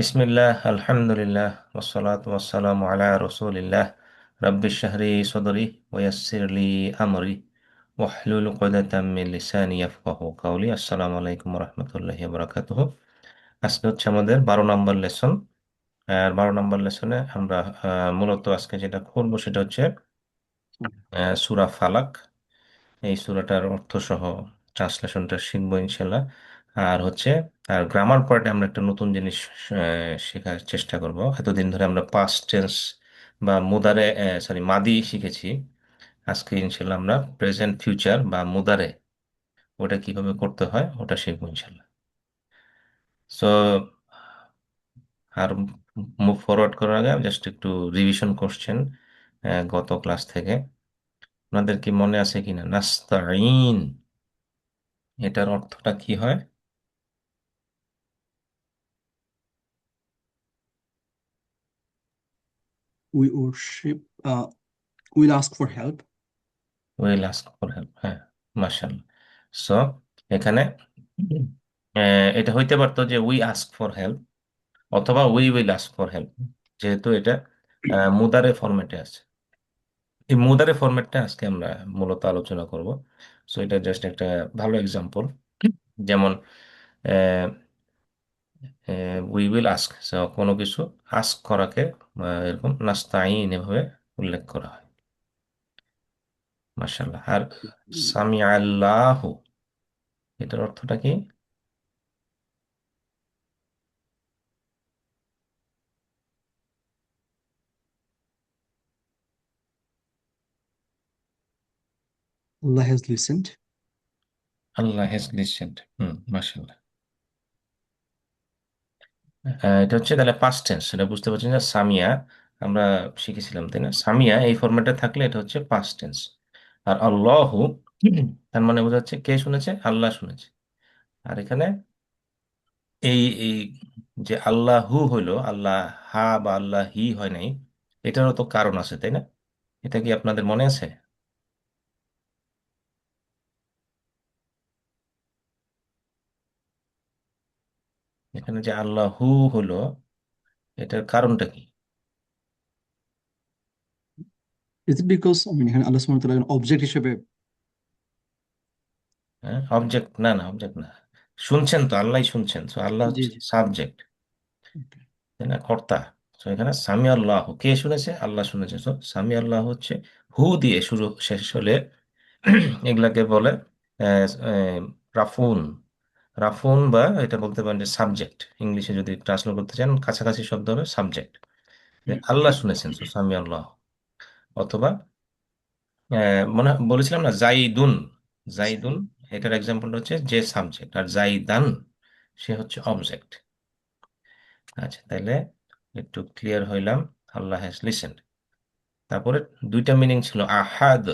বিসমিল্লাহ আলহামদুলিল্লাহ ওয়াসসালাতু ওয়াসসালামু আলা রাসূলিল্লাহ রাব্বিশ ইশরাহ সাদরি ওয়া ইয়াসসির লি আমরি ওয়াহলুল উকদাতাম মিন লিসানি ইয়াফকাহু কাওলি। আসসালামু আলাইকুম ওয়া রাহমাতুল্লাহি ওয়া বারাকাতুহু। আজকে হচ্ছে আমাদের 12 নম্বর লেসন। আর 12 নম্বর লেসনে আমরা মূলত আজকে যেটা করবো সেটা হচ্ছে সূরা ফালাক। এই সূরাটার অর্থ সহ ট্রান্সলেশনটা শিখবো ইনশাল্লাহ। আর হচ্ছে আর গ্রামার পার্টে আমরা একটা নতুন জিনিস শেখার চেষ্টা করব। এতদিন ধরে আমরা পাস্ট টেন্স বা মুদারে সরি মাদি শিখেছি। আজকে ইনশাল্লাহ আমরা প্রেজেন্ট ফিউচার বা মুদারে ওটা কিভাবে করতে হয় ওটা শিখবো ইনশাল্লাহ। সো আর মুভ ফরওয়ার্ড করার আগে জাস্ট একটু রিভিশন কোশ্চেন গত ক্লাস থেকে আপনাদের কি মনে আছে কিনা? নাস্তাইন এটার অর্থটা কি হয়? We worship, we'll ask for help. Will ask for help, হ্যাঁ, মার্শাল্লাহ। সো এখানে এটা হইতে পারতো যে উই আস্ক ফর হেল্প অথবা we will ask for help, যেহেতু এটা মুদারে ফরম্যাটে আছে। এই মুদারে ফরম্যাটটা আজকে আমরা মূলত আলোচনা করব। সো এটা জাস্ট একটা ভালো এক্সাম্পল। যেমন উই উইল আস্ক, কোনো কিছু আস্ক করাকে এরকম নাস্তাইন এভাবে উল্লেখ করা হয়। মার্শাল্লাহ। আর সামি আল্লাহ, এটার অর্থটা কি? Allah has listened. Allah has listened, মাশাআল্লাহ। এটা হচ্ছে তাহলে পাস্ট টেন্স, সেটা বুঝতে পারছেন যে সামিয়া আমরা শিখেছিলাম, তাই না? সামিয়া এই ফরম্যাটে থাকলে এটা হচ্ছে পাস্ট টেন্স। আর আল্লাহু তার মানে বোঝাচ্ছে কে শুনেছে? আল্লাহ শুনেছে। আর এখানে এই যে আল্লাহু হইলো, আল্লাহ হা বা আল্লাহ হি হয় নাই, এটারও তো কারণ আছে, তাই না? এটা কি আপনাদের মনে আছে? এখানে যে আল্লাহু হলো, এটার কারণটা কি? Is it because এখানে আল্লাহ সুবহানাহু ওয়া তাআলা অবজেক্ট হিসেবে? হ্যাঁ, অবজেক্ট না, না অবজেক্ট না। শুনছেন তো, আল্লাহ শুনছেন, তো আল্লাহ জি হচ্ছে জি। Subject, Okay. তাই না, কর্তা। তো এখানে সামি আল্লাহ, কে শুনেছে? আল্লাহ শুনেছে। তো সামি আল্লাহ হচ্ছে হু দিয়ে শুরু শেষ হলে এগুলাকে বলে আহ, আহ, রাফুন। রাফুন বা এটা বলতে পারেন যে সাবজেক্ট, ইংলিশে যদি ট্রান্সলেট করতে চান কাছাকাছি শব্দ হবে সাবজেক্ট। আল্লাহ শুনেছেন, তো সামি আল্লাহ। অথবা মনে বলেছিলাম না জাইদুন, জাইদুন এটার এক্সাম্পলটা হচ্ছে যে সাবজেক্ট, আর জাইদান সে হচ্ছে অবজেক্ট। আচ্ছা, তাহলে একটু ক্লিয়ার হইলাম। আল্লাহ হ্যাজ লিসেন্ড। তারপরে দুইটা মিনিং ছিল আহাদ।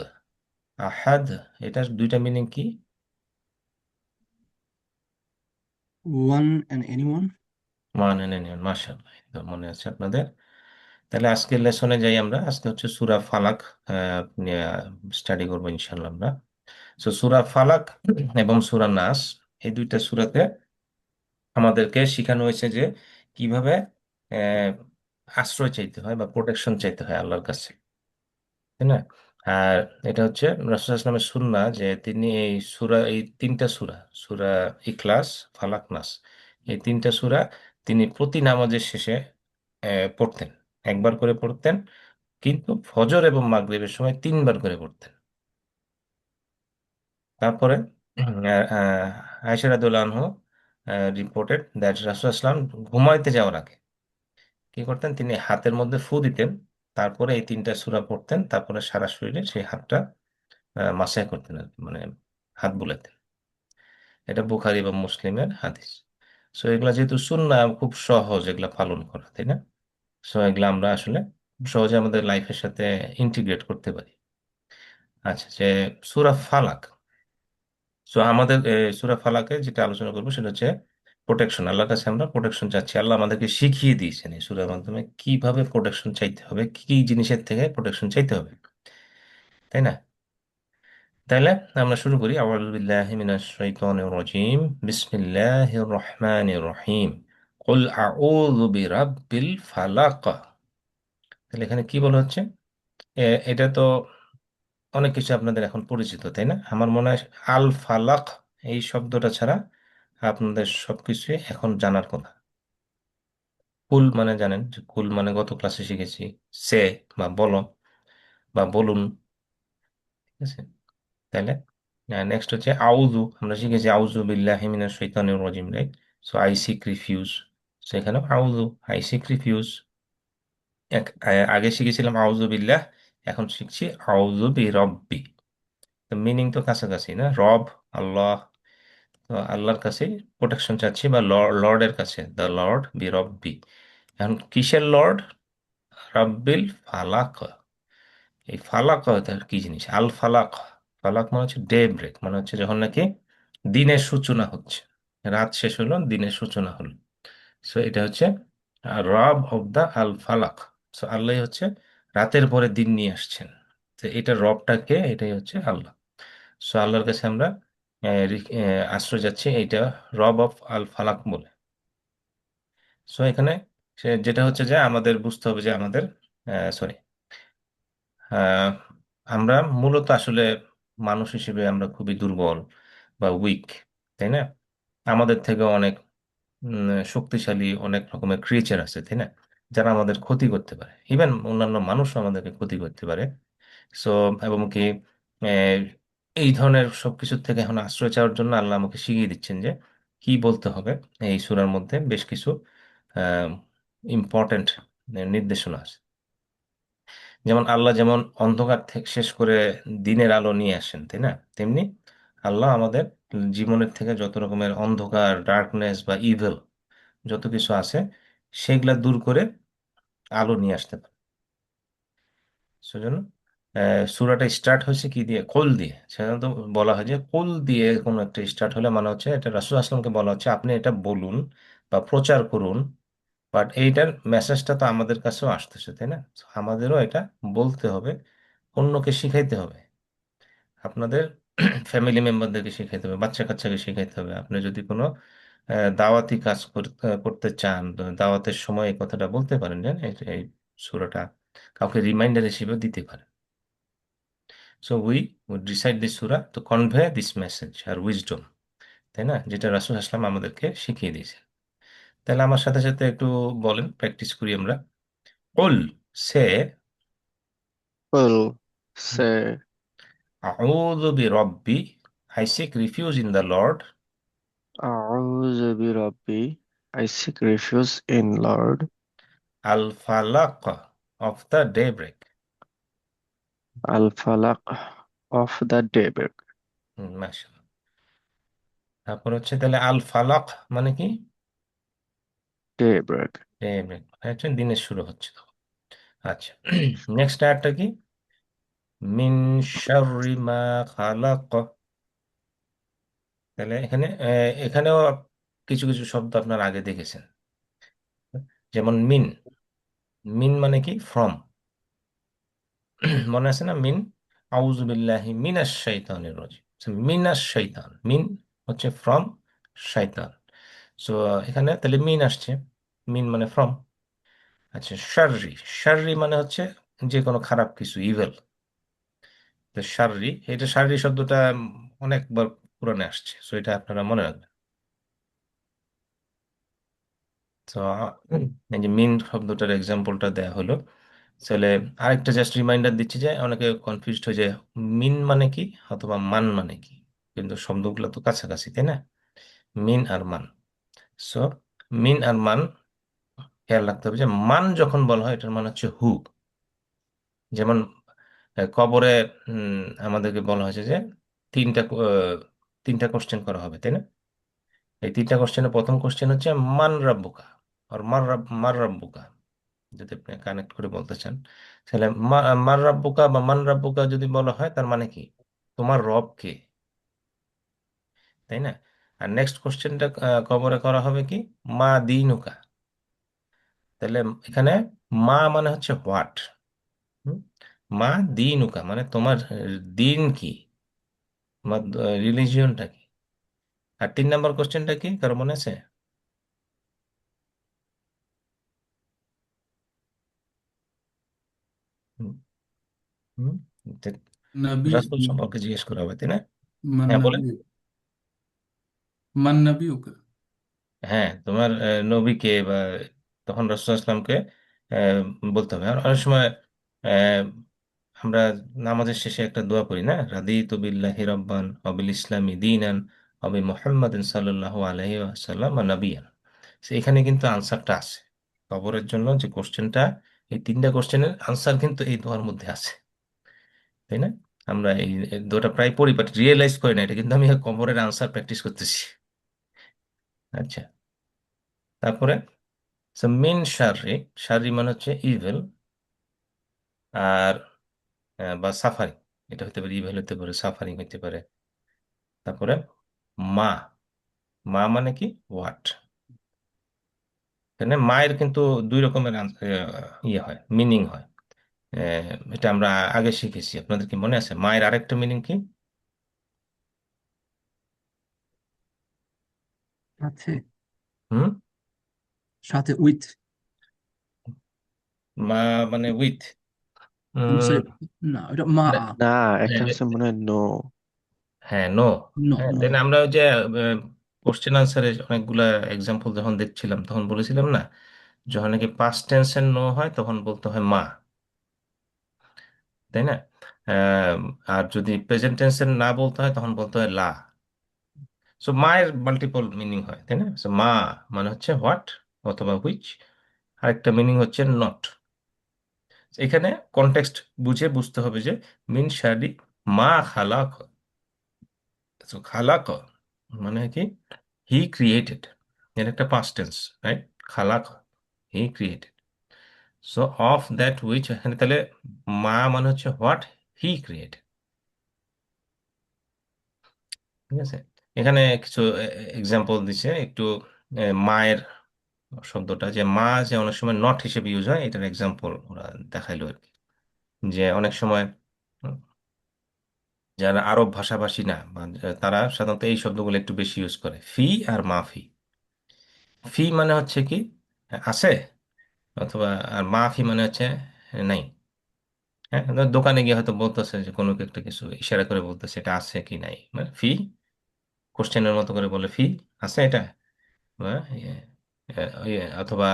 আহাদ, এটার দুইটা মিনিং কি? One and anyone. One and anyone, মাশাআল্লাহ, তো মনে আছে আপনাদের। তাহলে আজকের লেসনে যাই আমরা। আজকে হচ্ছে সূরা ফালাক স্টাডি করবো ইনশাল্লাহ আমরা। তো সূরা ফালাক এবং সূরা নাস, এই দুইটা সূরাতে আমাদেরকে শেখানো হয়েছে যে কিভাবে আহ, আশ্রয় চাইতে হয় বা প্রোটেকশন চাইতে হয় আল্লাহর কাছে, তাই না? আর এটা হচ্ছে রাসূলুল্লাহ সাল্লাল্লাহু আলাইহি ওয়াসাল্লামের সুন্নাহ যে তিনি এই সূরা, এই তিনটা সূরা, সূরা ইখলাস, ফালাক, নাস, এই তিনটা সূরা তিনি প্রতি নামাজের শেষে পড়তেন। একবার করে পড়তেন, কিন্তু ফজর এবং মাগরিবের সময় তিনবার করে পড়তেন। তারপরে আয়েশা রাদিয়াল্লাহু আনহু রিপোর্টেড দ্যাট রাসূলুল্লাহ সাল্লাল্লাহু আলাইহি ওয়াসাল্লাম ঘুমাইতে যাওয়ার আগে কি করতেন? তিনি হাতের মধ্যে ফু দিতেন, তারপরে এই তিনটা সূরা পড়তেন, তারপরে সারা শরীরে সেই হাতটা মাসায় করতেন আর কি, মানে হাত বুলাতেন। এটা বুখারী এবং মুসলিমের হাদিস। সো এগুলা যেহেতু সুন্নাহ, খুব সহজ এগুলা পালন করা, তাই না? সো এগুলা আমরা আসলে খুব সহজে আমাদের লাইফের সাথে ইন্টিগ্রেট করতে পারি। আচ্ছা, যে সূরা ফালাক, সো আমাদের সূরা ফালাকে যেটা আলোচনা করবো সেটা হচ্ছে প্রোটেকশন। আল্লাহর কাছে আমরা প্রোটেকশন চাচ্ছি। আল্লাহ আমাদেরকে শিখিয়ে দিয়েছেন এই সূরার মাধ্যমে কিভাবে প্রোটেকশন চাইতে হবে, কি কি জিনিসের থেকে প্রোটেকশন চাইতে হবে, তাই না? তাহলে আমরা শুরু করি। আউযু বিল্লাহি মিনাশ শাইতানির রাজিম। বিসমিল্লাহির রহমানির রহিম। কুল আউযু বিরাব্বিল ফালাক। তাহলে এখানে কি বলা হচ্ছে? এটা তো অনেক কিছু আপনাদের এখন পরিচিত, তাই না? আমার মনে হয় আল ফালাক এই শব্দটা ছাড়া আপনাদের সবকিছু এখন জানার কথা। কুল মানে জানেন যে কুল মানে গত ক্লাসে শিখেছি সে বা বলো বা বলুন, ঠিক আছে? তাহলে নেক্সট হচ্ছে আউযু, আমরা শিখেছি আউযু বিল্লাহি মিনাশ শাইতানির রাজিম, right? So I seek refuge. So এখানে আউযু, আই সিক রিফিউজ। আগে শিখেছিলাম আউযু বিল্লাহ, এখন শিখছি আউযু বি রব্বি। তো মিনিং তো কাছাকাছি না? রব আল্লাহ, তো আল্লাহর কাছে প্রোটেকশন চাচ্ছি, বা লর্ডের কাছে, দ্য লর্ড বি রব্বি। এখন কিসের লর্ড? রাব্বিল ফালাক। এই ফালাক তার কি জিনিস? আল ফালাক, ফালাক মানে হচ্ছে ডে ব্রেক, মানে হচ্ছে যখন নাকি দিনের সূচনা হচ্ছে, রাত শেষ হলো, দিনের সূচনা হলো। সো এটা হচ্ছে রব of the Al Falaq. So আল্লাহ হচ্ছে রাতের পরে দিন নিয়ে আসছেন। তো এটা রবটাকে, এটাই হচ্ছে আল্লাহ। সো আল্লাহর কাছে আমরা আশ্রয় যাচ্ছি, এইটা রব অফ আল ফালাক বলে। সো এখানে যেটা হচ্ছে যে আমাদের বুঝতে হবে যে আমাদের, সরি, আহ, আমরা মূলত আসলে মানুষ হিসেবে আমরা খুবই দুর্বল বা উইক, তাই না? আমাদের থেকে অনেক শক্তিশালী অনেক রকমের ক্রিয়েচার আছে, তাই না? যারা আমাদের ক্ষতি করতে পারে, ইভেন অন্যান্য মানুষও আমাদেরকে ক্ষতি করতে পারে। সো এবং কি আহ, এই ধরনের সবকিছুর থেকে এখন আশ্রয় চাওয়ার জন্য আল্লাহ আমাকে শিখিয়ে দিচ্ছেন যে কি বলতে হবে। এই সূরার মধ্যে বেশ কিছু ইম্পর্টেন্ট নির্দেশনা আছে। যেমন আল্লাহ যেমন অন্ধকার থেকে শেষ করে দিনের আলো নিয়ে আসেন, তাই না? তেমনি আল্লাহ আমাদের জীবনের থেকে যত রকমের অন্ধকার, ডার্কনেস বা ইভেল যত কিছু আছে সেগুলা দূর করে আলো নিয়ে আসতে পারে। সেজন্য সূরাটা স্টার্ট হয়েছে কি দিয়ে? কুল দিয়ে। সাধারণত বলা হয় যে কুল দিয়ে কোনো একটা স্টার্ট হলে মানে হচ্ছে এটা রাসূল আসলামকে বলা হচ্ছে আপনি এটা বলুন বা প্রচার করুন। বাট এইটার মেসেজটা তো আমাদের কাছেও আসতেছে, তাই না? So, আমাদেরও এটা বলতে হবে, অন্যকে শিখাইতে হবে। আপনাদের ফ্যামিলি মেম্বারদেরকে শিখাইতে হবে, বাচ্চা কাচ্চাকে শিখাইতে হবে। আপনি যদি কোনো দাওয়াতি কাজ করতে চান, তো দাওয়াতের সময় এই কথাটা বলতে পারেন, জানেন? এই সূরাটা কাউকে রিমাইন্ডার হিসেবে দিতে পারেন। So we would recite this সূরা টু কনভে দিস মেসেজ আর উইজডম, তাই না? যেটা রাসূল আসলাম আমাদেরকে শিখিয়ে দিয়েছেন। তাহলে আমার সাথে সাথে একটু বলেন, প্র্যাকটিস করি আমরা। কুল, সে, Well, say, আউযু বিরব্বি, I seek refuge in the Lord, A'udhu bi Rabbi, I seek refuge in Lord, আল ফালাক of the daybreak. Al-Falaq of the daybreak. মাশাআল্লাহ। তারপর হচ্ছে তাহলে আল ফালাক মানে কি? Daybreak. ডে ব্রেক মানে হচ্ছে দিনের শুরু হচ্ছে তখন। আচ্ছা, নেক্সট আয়াতটা কি? মিন শাররি মা খালাক। তাহলে এখানে এখানেও কিছু কিছু শব্দ আপনারা আগে দেখেছেন, যেমন মিন। মিন মানে কি? ফ্রম। মনে আছে না? মিন আউযু বিল্লাহি মিনাশ শাইতানির রাজিম। So, মিনাশ শাইতান, মিন হচ্ছে ফ্রম, শাইতান। সো এখানে তাহলে মিন আসছে, মিন মানে ফ্রম। আচ্ছা, শাররি, শাররি মানে হচ্ছে যে কোনো খারাপ কিছু, ইভেল। তো শাররি, এটা শাররি শব্দটা অনেকবার পুরাণে আসছে, সো এটা আপনারা মনে রাখবেন। তো এই যে মিন শব্দটার এক্সাম্পলটা দেয়া হলো। তাহলে আরেকটা জাস্ট রিমাইন্ডার দিচ্ছি যে অনেকে কনফিউজড হয়ে যায়, মিন মানে কি অথবা মান মানে কি, কিন্তু শব্দগুলো তো কাছাকাছি, তাই না? মিন আর মান। সো মিন আর মান খেয়াল রাখতে হবে যে মান যখন বলা হয় এটার মানে হচ্ছে হু। যেমন কবরে আমাদেরকে বলা হয়েছে যে তিনটা তিনটা কোশ্চেন করা হবে, তাই না? এই তিনটা কোশ্চেনের প্রথম কোশ্চেন হচ্ছে মান রাব্বুকা, আর মার রাব্বুকা, যদি আপনি কানেক্ট করে বলতে চান। তাহলে মার রাব্বুকা বা মান রাব্বুকা যদি বলা হয় তার মানে কি? তোমার রব কে, তাই না? আর নেক্সট কোশ্চেনটা কবরে করা হবে কি? মা দিনুকা। তাহলে এখানে মা মানে হচ্ছে হোয়াট, মা দিনুকা মানে তোমার দিন কি, তোমার রিলিজিয়নটা কি। আর তিন নম্বর কোশ্চেনটা কি কারো মনে আছে? হুম, যে नबी রাসূল সম্পর্কে জিজ্ঞেস করা হবে, তাই না? मन হ্যাঁ, বলেন। नबी मन नबीक হ্যাঁ, তোমার নবীকে বা তখন রাসূল ইসলামকে বলতে হবে। আর অনেক সময় আহ, আমরা নামাজের শেষে একটা দোয়া করি না, রাদিতু বিল্লাহি রাব্বান ওয়া বিল ইসলামি দীনান ওয়া বি মুহাম্মাদিন সাল্লাল্লাহু আলাইহি ওয়াসাল্লাম ওয়া নাবিয়ান। এখানে কিন্তু আনসারটা আছে কবরের জন্য যে কোশ্চেনটা, এই তিনটা কোশ্চেনের আনসার কিন্তু এই দোয়ার মধ্যে আছে, তাই না? আমরা এই দোয়াটা প্রায় পড়ি বাট রিয়েলাইজ করি না, এটা কিন্তু আমি কবরের আনসার প্র্যাকটিস করতেছি। আচ্ছা, তারপরে মিন শাররি, শাররি মানে হচ্ছে ইভেল, আর বা সাফারিং, এটা হতে পারে ইভেল, হতে পারে সাফারিং হতে পারে। তারপরে মা, মা মানে কি হোয়াট। এখানে মায়ের কিন্তু দুই রকমের ইয়ে হয়, মিনিং হয়। এটা আমরা আগে শিখেছি, আপনাদের কি মনে আছে মায়ের আরেকটা মিনিং কি? সাথে হুম, সাথে উইথ মা মানে উইথ। সরি না ওটা মা না, একটা হচ্ছে মনে হয় নো। হ্যাঁ, নো। নো হ্যাঁ, নো দেন আমরা ওই যে কোশ্চেন আনসারে অনেকগুলা এক্সাম্পল যখন দেখছিলাম তখন বলেছিলাম না, যখন নাকি পাস্ট টেন্সের নো হয় তখন বলতে হয় মা, তাই না? আহ, আর যদি প্রেজেন্ট টেন্সের না বলতে হয় তখন বলতে হয় লা। সো মায়ের মাল্টিপল মিনিং হয়, তাই না? সো মা মানে হচ্ছে হোয়াট অথবা হুইচ, আরেকটা মিনিং হচ্ছে নট। এখানে কনটেক্সট বুঝে বুঝতে হবে যে মিন শাদি মা খালাক, সো খালাক মানে কি হি ক্রিয়েটেড, এর একটা পাস্ট টেন্স, রাইট? খালাক, he created. So of that which, এখানে তাহলে মা মানে হচ্ছে হোয়াট হি ক্রিয়েটেড, ঠিক আছে? এখানে কিছু এক্সাম্পল দিছে একটু। মায়ের শব্দটা যে মা যে অনেক সময় নট হিসেবে ইউজ হয়, এটার এক্সাম্পল ওরা দেখাইলো আর কি। যে অনেক সময় উম, যারা আরব ভাষাভাষী না বা তারা সাধারণত এই শব্দগুলো একটু বেশি ইউজ করে, ফি আর মাফি। ফি মানে হচ্ছে কি আছে, অথবা আর মাফি মানে হচ্ছে নাই। হ্যাঁ, দোকানে গিয়ে হয়তো বলতেছে যে কোনো একটা কিছু ইশারা করে বলতেছে এটা আছে কি নাই, মানে ফি, কোশ্চেনের মতো করে বলে ফি, আছে এটা, বা অথবা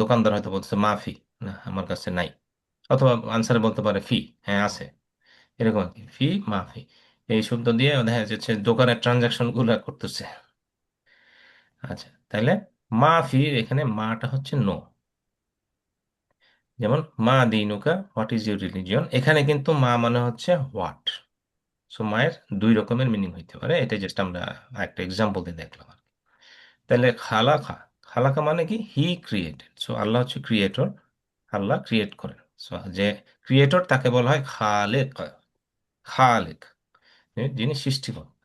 দোকানদার হয়তো বলতেছে মাফি, না আমার কাছে নাই, অথবা আনসারে বলতে পারে ফি, হ্যাঁ আছে, এরকম আর কি, ফি মাফি। এই শব্দ দিয়ে দেখা যাচ্ছে দোকানের ট্রানজাকশন গুলা করতেছে। আচ্ছা, তাহলে মাফি, এখানে মাটা হচ্ছে নো। যেমন মা দিনুকা, হোয়াট ইজ ইউর রিলিজিয়ন, এখানে কিন্তু মা মানে হচ্ছে হোয়াট। সো মায়ের দুই রকমের মিনিং হইতে পারে, এটা জাস্ট আমরা একটা এক্সাম্পল দিয়ে দেখলাম আর কি। তাহলে খালাকা, খালাকা মানে কি হি ক্রিয়েটেড। সো আল্লাহ হচ্ছে ক্রিয়েটর, আল্লাহ ক্রিয়েট করেন। সো যে ক্রিয়েটর তাকে বলা হয় খালেক, খালেক, যিনি সৃষ্টি করেন।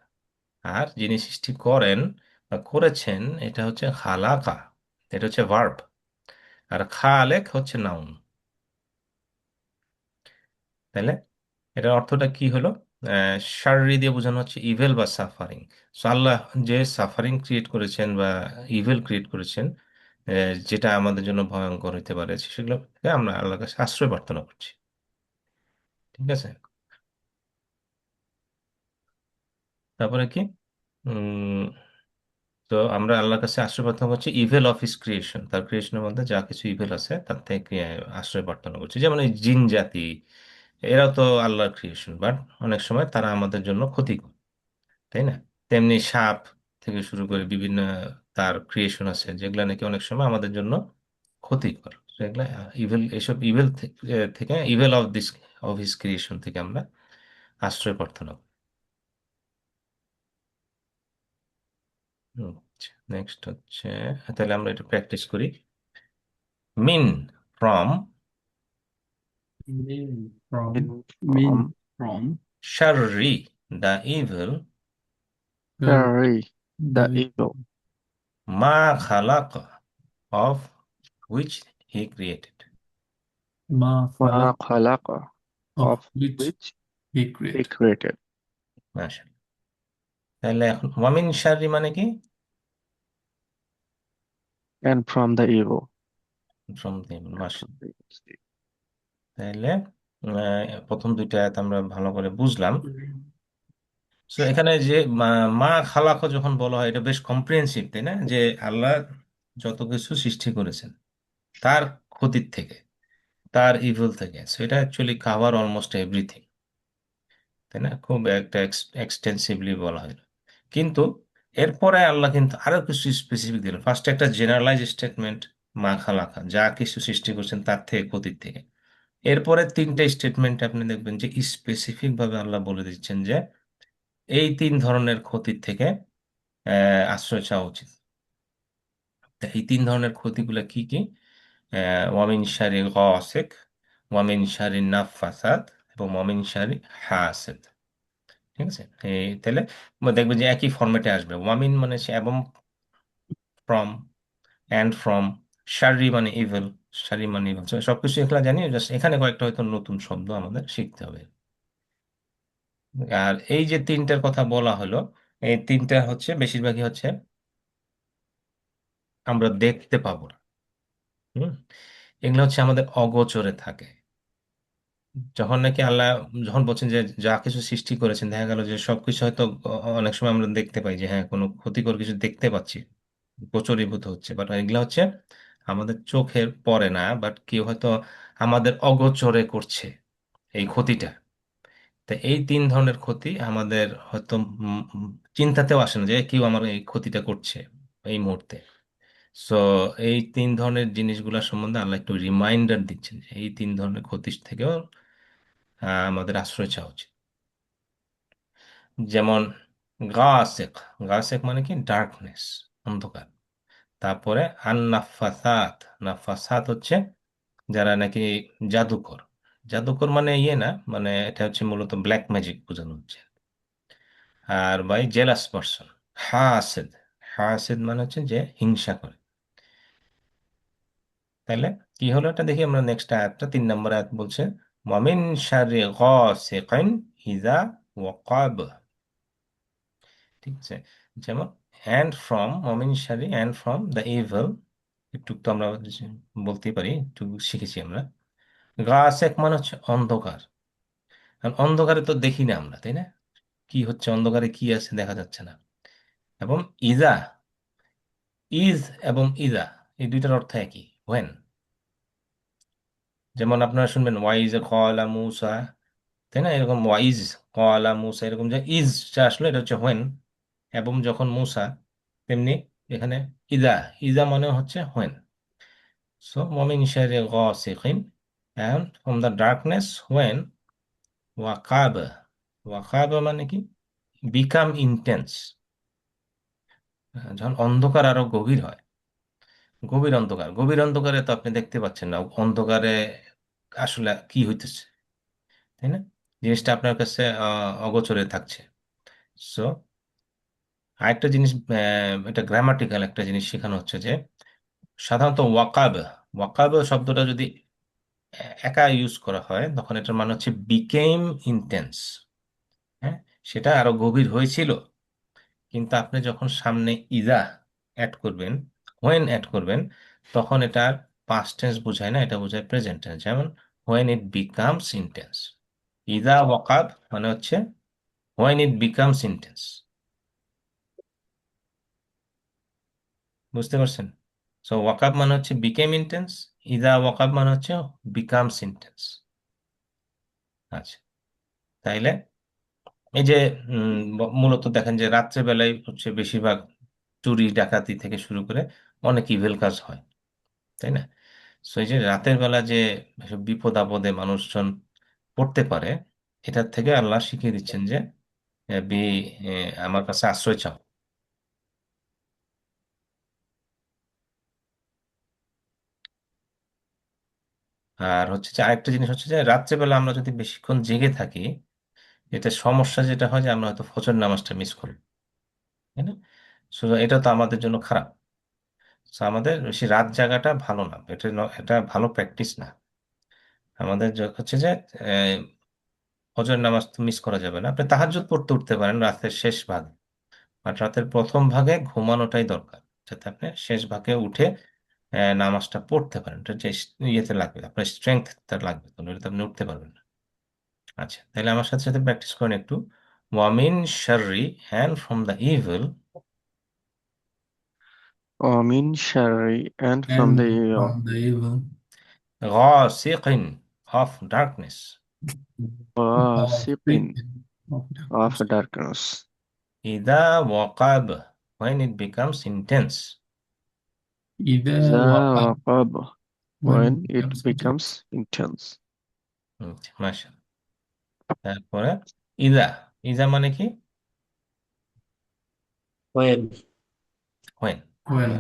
আর যিনি সৃষ্টি করেন বা করেছেন এটা হচ্ছে খালাকা, এটা হচ্ছে ভার্ব। আর খালেক হচ্ছে নাউন। তাহলে এটার অর্থটা কি হলো? শারীরিক দিয়ে বোঝানো হচ্ছে ইভেল বা সাফারিং। সো আল্লাহ যে সাফারিং ক্রিয়েট করেছেন বা ইভেল ক্রিয়েট করেছেন, যেটা আমাদের জন্য ভয়ঙ্কর হতে পারে, সেগুলো থেকে আমরা আল্লাহর কাছে আশ্রয় প্রার্থনা করছি, ঠিক আছে? তারপরে কি, উম তো আমরা আল্লাহর কাছে আশ্রয় প্রার্থনা করছি ইভেল অফ হিস ক্রিয়েশন, তার ক্রিয়েশনের মধ্যে যা কিছু ইভেল আছে তার থেকে আশ্রয় প্রার্থনা করছি। যেমন এই জিন জাতি, এরা তো আল্লাহর ক্রিয়েশন, বাট অনেক সময় তারা আমাদের জন্য ক্ষতিকর, তাই না? তেমনি সাপ থেকে শুরু করে বিভিন্ন তার ক্রিয়েশন আছে যেগুলা নাকি অনেক সময় আমাদের জন্য ক্ষতিকর। সেগুলা ইভেল, এসব ইভেল থেকে evil of this, of his creation থেকে আমরা আশ্রয় প্রার্থনা করি। নেক্সট হচ্ছে, তাহলে আমরা এটা প্র্যাকটিস করি। Mean from, mean In mean from from শাররি the evil, the Shari, the the evil, মা খালাক of which he created. ma Ma khalaq khalaqa, of of which which he he created. created. মাশাআল্লাহ। তাহলে এখন ওয়ামিন শাররি মানে কি? And from the evil. From the, And from the evil state. তাহলে প্রথম দুইটা আয়াত আমরা ভালো করে বুঝলাম। তো এখানে যে মা মা খালাকো যখন বলা হয়, এটা বেশ কম্প্রিহেন্সিভ, তাই না? যে আল্লাহ যত কিছু সৃষ্টি করেছেন তার ক্ষতির থেকে, তার ইভিল থেকে, সেটা অ্যাকচুয়ালি কাভার অলমোস্ট এভরিথিং, তাই না? খুব একটা এক্সটেন্সিভলি বলা হয়। কিন্তু এরপরে আল্লাহ কিন্তু আরো কিছু স্পেসিফিক দিলেন। ফার্স্ট একটা জেনারেলাইজ স্টেটমেন্ট, মা খালাকা, যা কিছু সৃষ্টি করছেন তার থেকে, ক্ষতির থেকে। এরপরে তিনটা স্টেটমেন্ট আপনি দেখবেন যে স্পেসিফিক ভাবে আল্লাহ বলে দিচ্ছেন যে এই তিন ধরনের ক্ষতির থেকে আশ্রয় চাওয়া উচিত। তা এই তিন ধরনের ক্ষতিগুলো কি কি? ওয়ামিন শারি গাসিক, ওয়ামিন শারি নাফাসাত, এবং ওয়ামিন শারি হাসিদ। ঠিক আছে? এই তাহলে দেখবে যে একই ফরম্যাটে আসবে। ওয়ামিন মানে হচ্ছে এবং, ফ্রম, অ্যান্ড ফ্রম, শারি মানে ইভেল, শারি মানে ইভেল। সবকিছু এগুলো জানি, জাস্ট এখানে কয়েকটা হয়তো নতুন শব্দ আমাদের শিখতে হবে। আর এই যে তিনটার কথা বলা হলো, এই তিনটা হচ্ছে বেশিরভাগই হচ্ছে আমরা দেখতে পাবো না। হুম, এগুলো হচ্ছে আমাদের অগোচরে থাকে। যখন নাকি আল্লাহ যখন বলছেন যে যা কিছু সৃষ্টি করেছেন, দেখা গেল যে সবকিছু হয়তো অনেক সময় আমরা দেখতে পাই যে হ্যাঁ কোনো ক্ষতিকর কিছু দেখতে পাচ্ছি, গোচরীভূত হচ্ছে, বাট এগুলা হচ্ছে আমাদের চোখের পড়ে না, বাট কেউ হয়তো আমাদের অগোচরে করছে এই ক্ষতিটা। তো এই তিন ধরনের ক্ষতি আমাদের হয়তো চিন্তাতেও আসে না যে কেউ আমার এই ক্ষতিটা করছে এই মুহূর্তে। সো এই তিন ধরনের জিনিসগুলো সম্বন্ধে আল্লাহ একটু রিমাইন্ডার দিচ্ছেন যে এই তিন ধরনের ক্ষতি থেকেও আমাদের আশ্রয় চাওয়া উচিত। যেমন গাসেক, গাসেক মানে কি? ডার্কনেস, অন্ধকার। তারপরে আন্নাফাসাত, নাফাসাত হচ্ছে যারা নাকি জাদুকর। জাদুকর মানে ইয়ে না, মানে এটা হচ্ছে মূলত ব্ল্যাক ম্যাজিক বোঝানো হচ্ছে। আর বাই জেলাস পারসন, হাসেদ, হাসেদ মানে হচ্ছে যে হিংসা করে। তাহলে কি হলো এটা দেখি আমরা নেক্সট আয়াতটা, 3 নম্বর আয়াত বলছে ওয়ামিন শাররি গাসিকিন ইযা ওয়াকাব। ঠিক আছে? যেমন অ্যান্ড ফ্রম, ওয়ামিন শাররি, অ্যান্ড ফ্রম দ্য ইভিল, একটু তো আমরা বলতেই পারি, একটু শিখেছি আমরা। গাসেক মানে হচ্ছে অন্ধকার। কারণ অন্ধকারে তো দেখি না আমরা, তাই না? কি হচ্ছে অন্ধকারে, কি আছে দেখা যাচ্ছে না। এবং ইজা, ইজ এবং ইজা, এই দুইটার অর্থ একই, হোয়েন। যেমন আপনারা শুনবেন ওয়াইজ কলা মুসা, তাই না? এরকম ওয়াইজ কলা মুসা, এরকম যে ইজটা আসলে এটা হচ্ছে হোয়েন, এবং যখন মুসা, তেমনি এখানে ইজা, ইজা মানে হচ্ছে when. So Momin শাররি গাসিকিন, and from the darkness when ওয়াকাব, ওয়াকাব মানে কি? বিকাম ইন্টেন্স, যখন অন্ধকার আরো গভীর হয়। গভীর অন্ধকার, গভীর অন্ধকারে তো আপনি দেখতে পাচ্ছেন না অন্ধকারে আসলে কি হইতেছে, তাই না? জিনিসটা আপনার কাছে অগোচরে থাকছে। সো আরেকটা জিনিস, এটা গ্রামাটিক্যাল একটা জিনিস শেখানো হচ্ছে যে সাধারণত ওয়াকাব, ওয়াকাব শব্দটা যদি একা ইউজ করা হয় তখন এটার মানে হচ্ছে বিকেম ইন্টেন্স। হ্যাঁ, সেটা আরো গভীর হয়েছিল। কিন্তু আপনি যখন সামনে ইজা অ্যাড করবেন, হোয়েন অ্যাড করবেন, তখন এটার পাস্ট টেন্স বোঝায় না, এটা বোঝায় প্রেজেন্ট টেন্স। যেমন হোয়েন ইট বিকামস ইন্টেন্স, ইজা ওয়াকাব মানে হচ্ছে হোয়েন ইট বিকামস ইন্টেন্স। বুঝতে পারছেন? সো ওয়াকাব মানে হচ্ছে বিকেম ইন্টেন্স, ইজা ওয়াকাব মানে হচ্ছে বিকামস ইন্টেন্স। আচ্ছা, তাইলে এই যে মূলত দেখেন যে রাত্রে বেলায় হচ্ছে বেশিরভাগ চুরি ডাকাতি থেকে শুরু করে অনেক ইভেল কাজ হয়, তাই না? সো এই যে রাতের বেলা যে এসব বিপদ আপদে মানুষজন পড়তে পারে, এটার থেকে আল্লাহ শিখিয়ে দিচ্ছেন যে আহ, বি আমার কাছে আশ্রয় চাও। আর হচ্ছে যে আরেকটা জিনিস হচ্ছে যে রাত্রেবেলা আমরা যদি বেশিক্ষণ জেগে থাকি, এটা সমস্যা যেটা হয় যে আমরা হয়তো ফজর নামাজটা মিস করি, তাই না? সো এটা তো আমাদের জন্য খারাপ। সো আমাদের বেশি রাত জাগাটা ভালো না, এটা এটা ভালো প্র্যাকটিস না আমাদের। হচ্ছে যে আহ, ফজর নামাজ তো মিস করা যাবে না। আপনি তাহাজ্জুদ পড়তে উঠতে পারেন রাতের শেষ ভাগে, বাট রাতের প্রথম ভাগে ঘুমানোটাই দরকার, যাতে আপনি শেষ ভাগে উঠে নামাজটা পড়তে পারেন। এটা যে ইয়েতে লাগবে, আপনার স্ট্রেংথটা লাগবে, তো নইলে তো আপনি উঠতে পারবেন না। আচ্ছা, তাহলে আমার সাথে সাথে প্র্যাকটিস করেন একটু। ওয়ামিন শাররি, and from the evil, ومن شر and from the and evil, from the evil غاسق, of darkness, of غاسق of of darkness. darkness, إذا وقب, when it becomes intense. إذا إذا وقع وقب when it when it becomes intense. becomes intense. মাশা, তারপরে ইদা, ইদা মানে কি? when when। When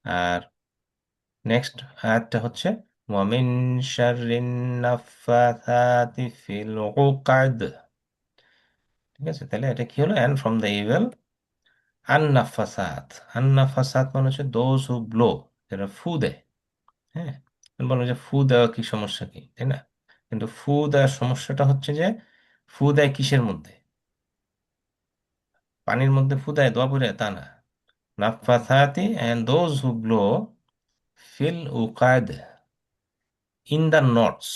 আর next আয়াতটা হচ্ছে ওয়ামিন শাররিন নাফাথাতি feel উকাদ। ঠিক আছে, তাহলে এটা কি হলো? অ্যান্ড ফ্রম দ্য ইভিল আন্নাফাসাত। আন্নাফাসাত মানে হচ্ছে দোজ হু ব্লো, যারা ফু দেয়। হ্যাঁ, বলো যে ফু দেওয়া কি সমস্যা কি, তাই না? কিন্তু ফু দেওয়ার সমস্যাটা হচ্ছে যে ফু দেয় কিসের মধ্যে? পানির মধ্যে ফু দেয় দোয়া পড়ে, তা না। নাফাসাতি অ্যান্ড দোজ হু ব্লো ফিল উকাদ, ইন দ্য নটস।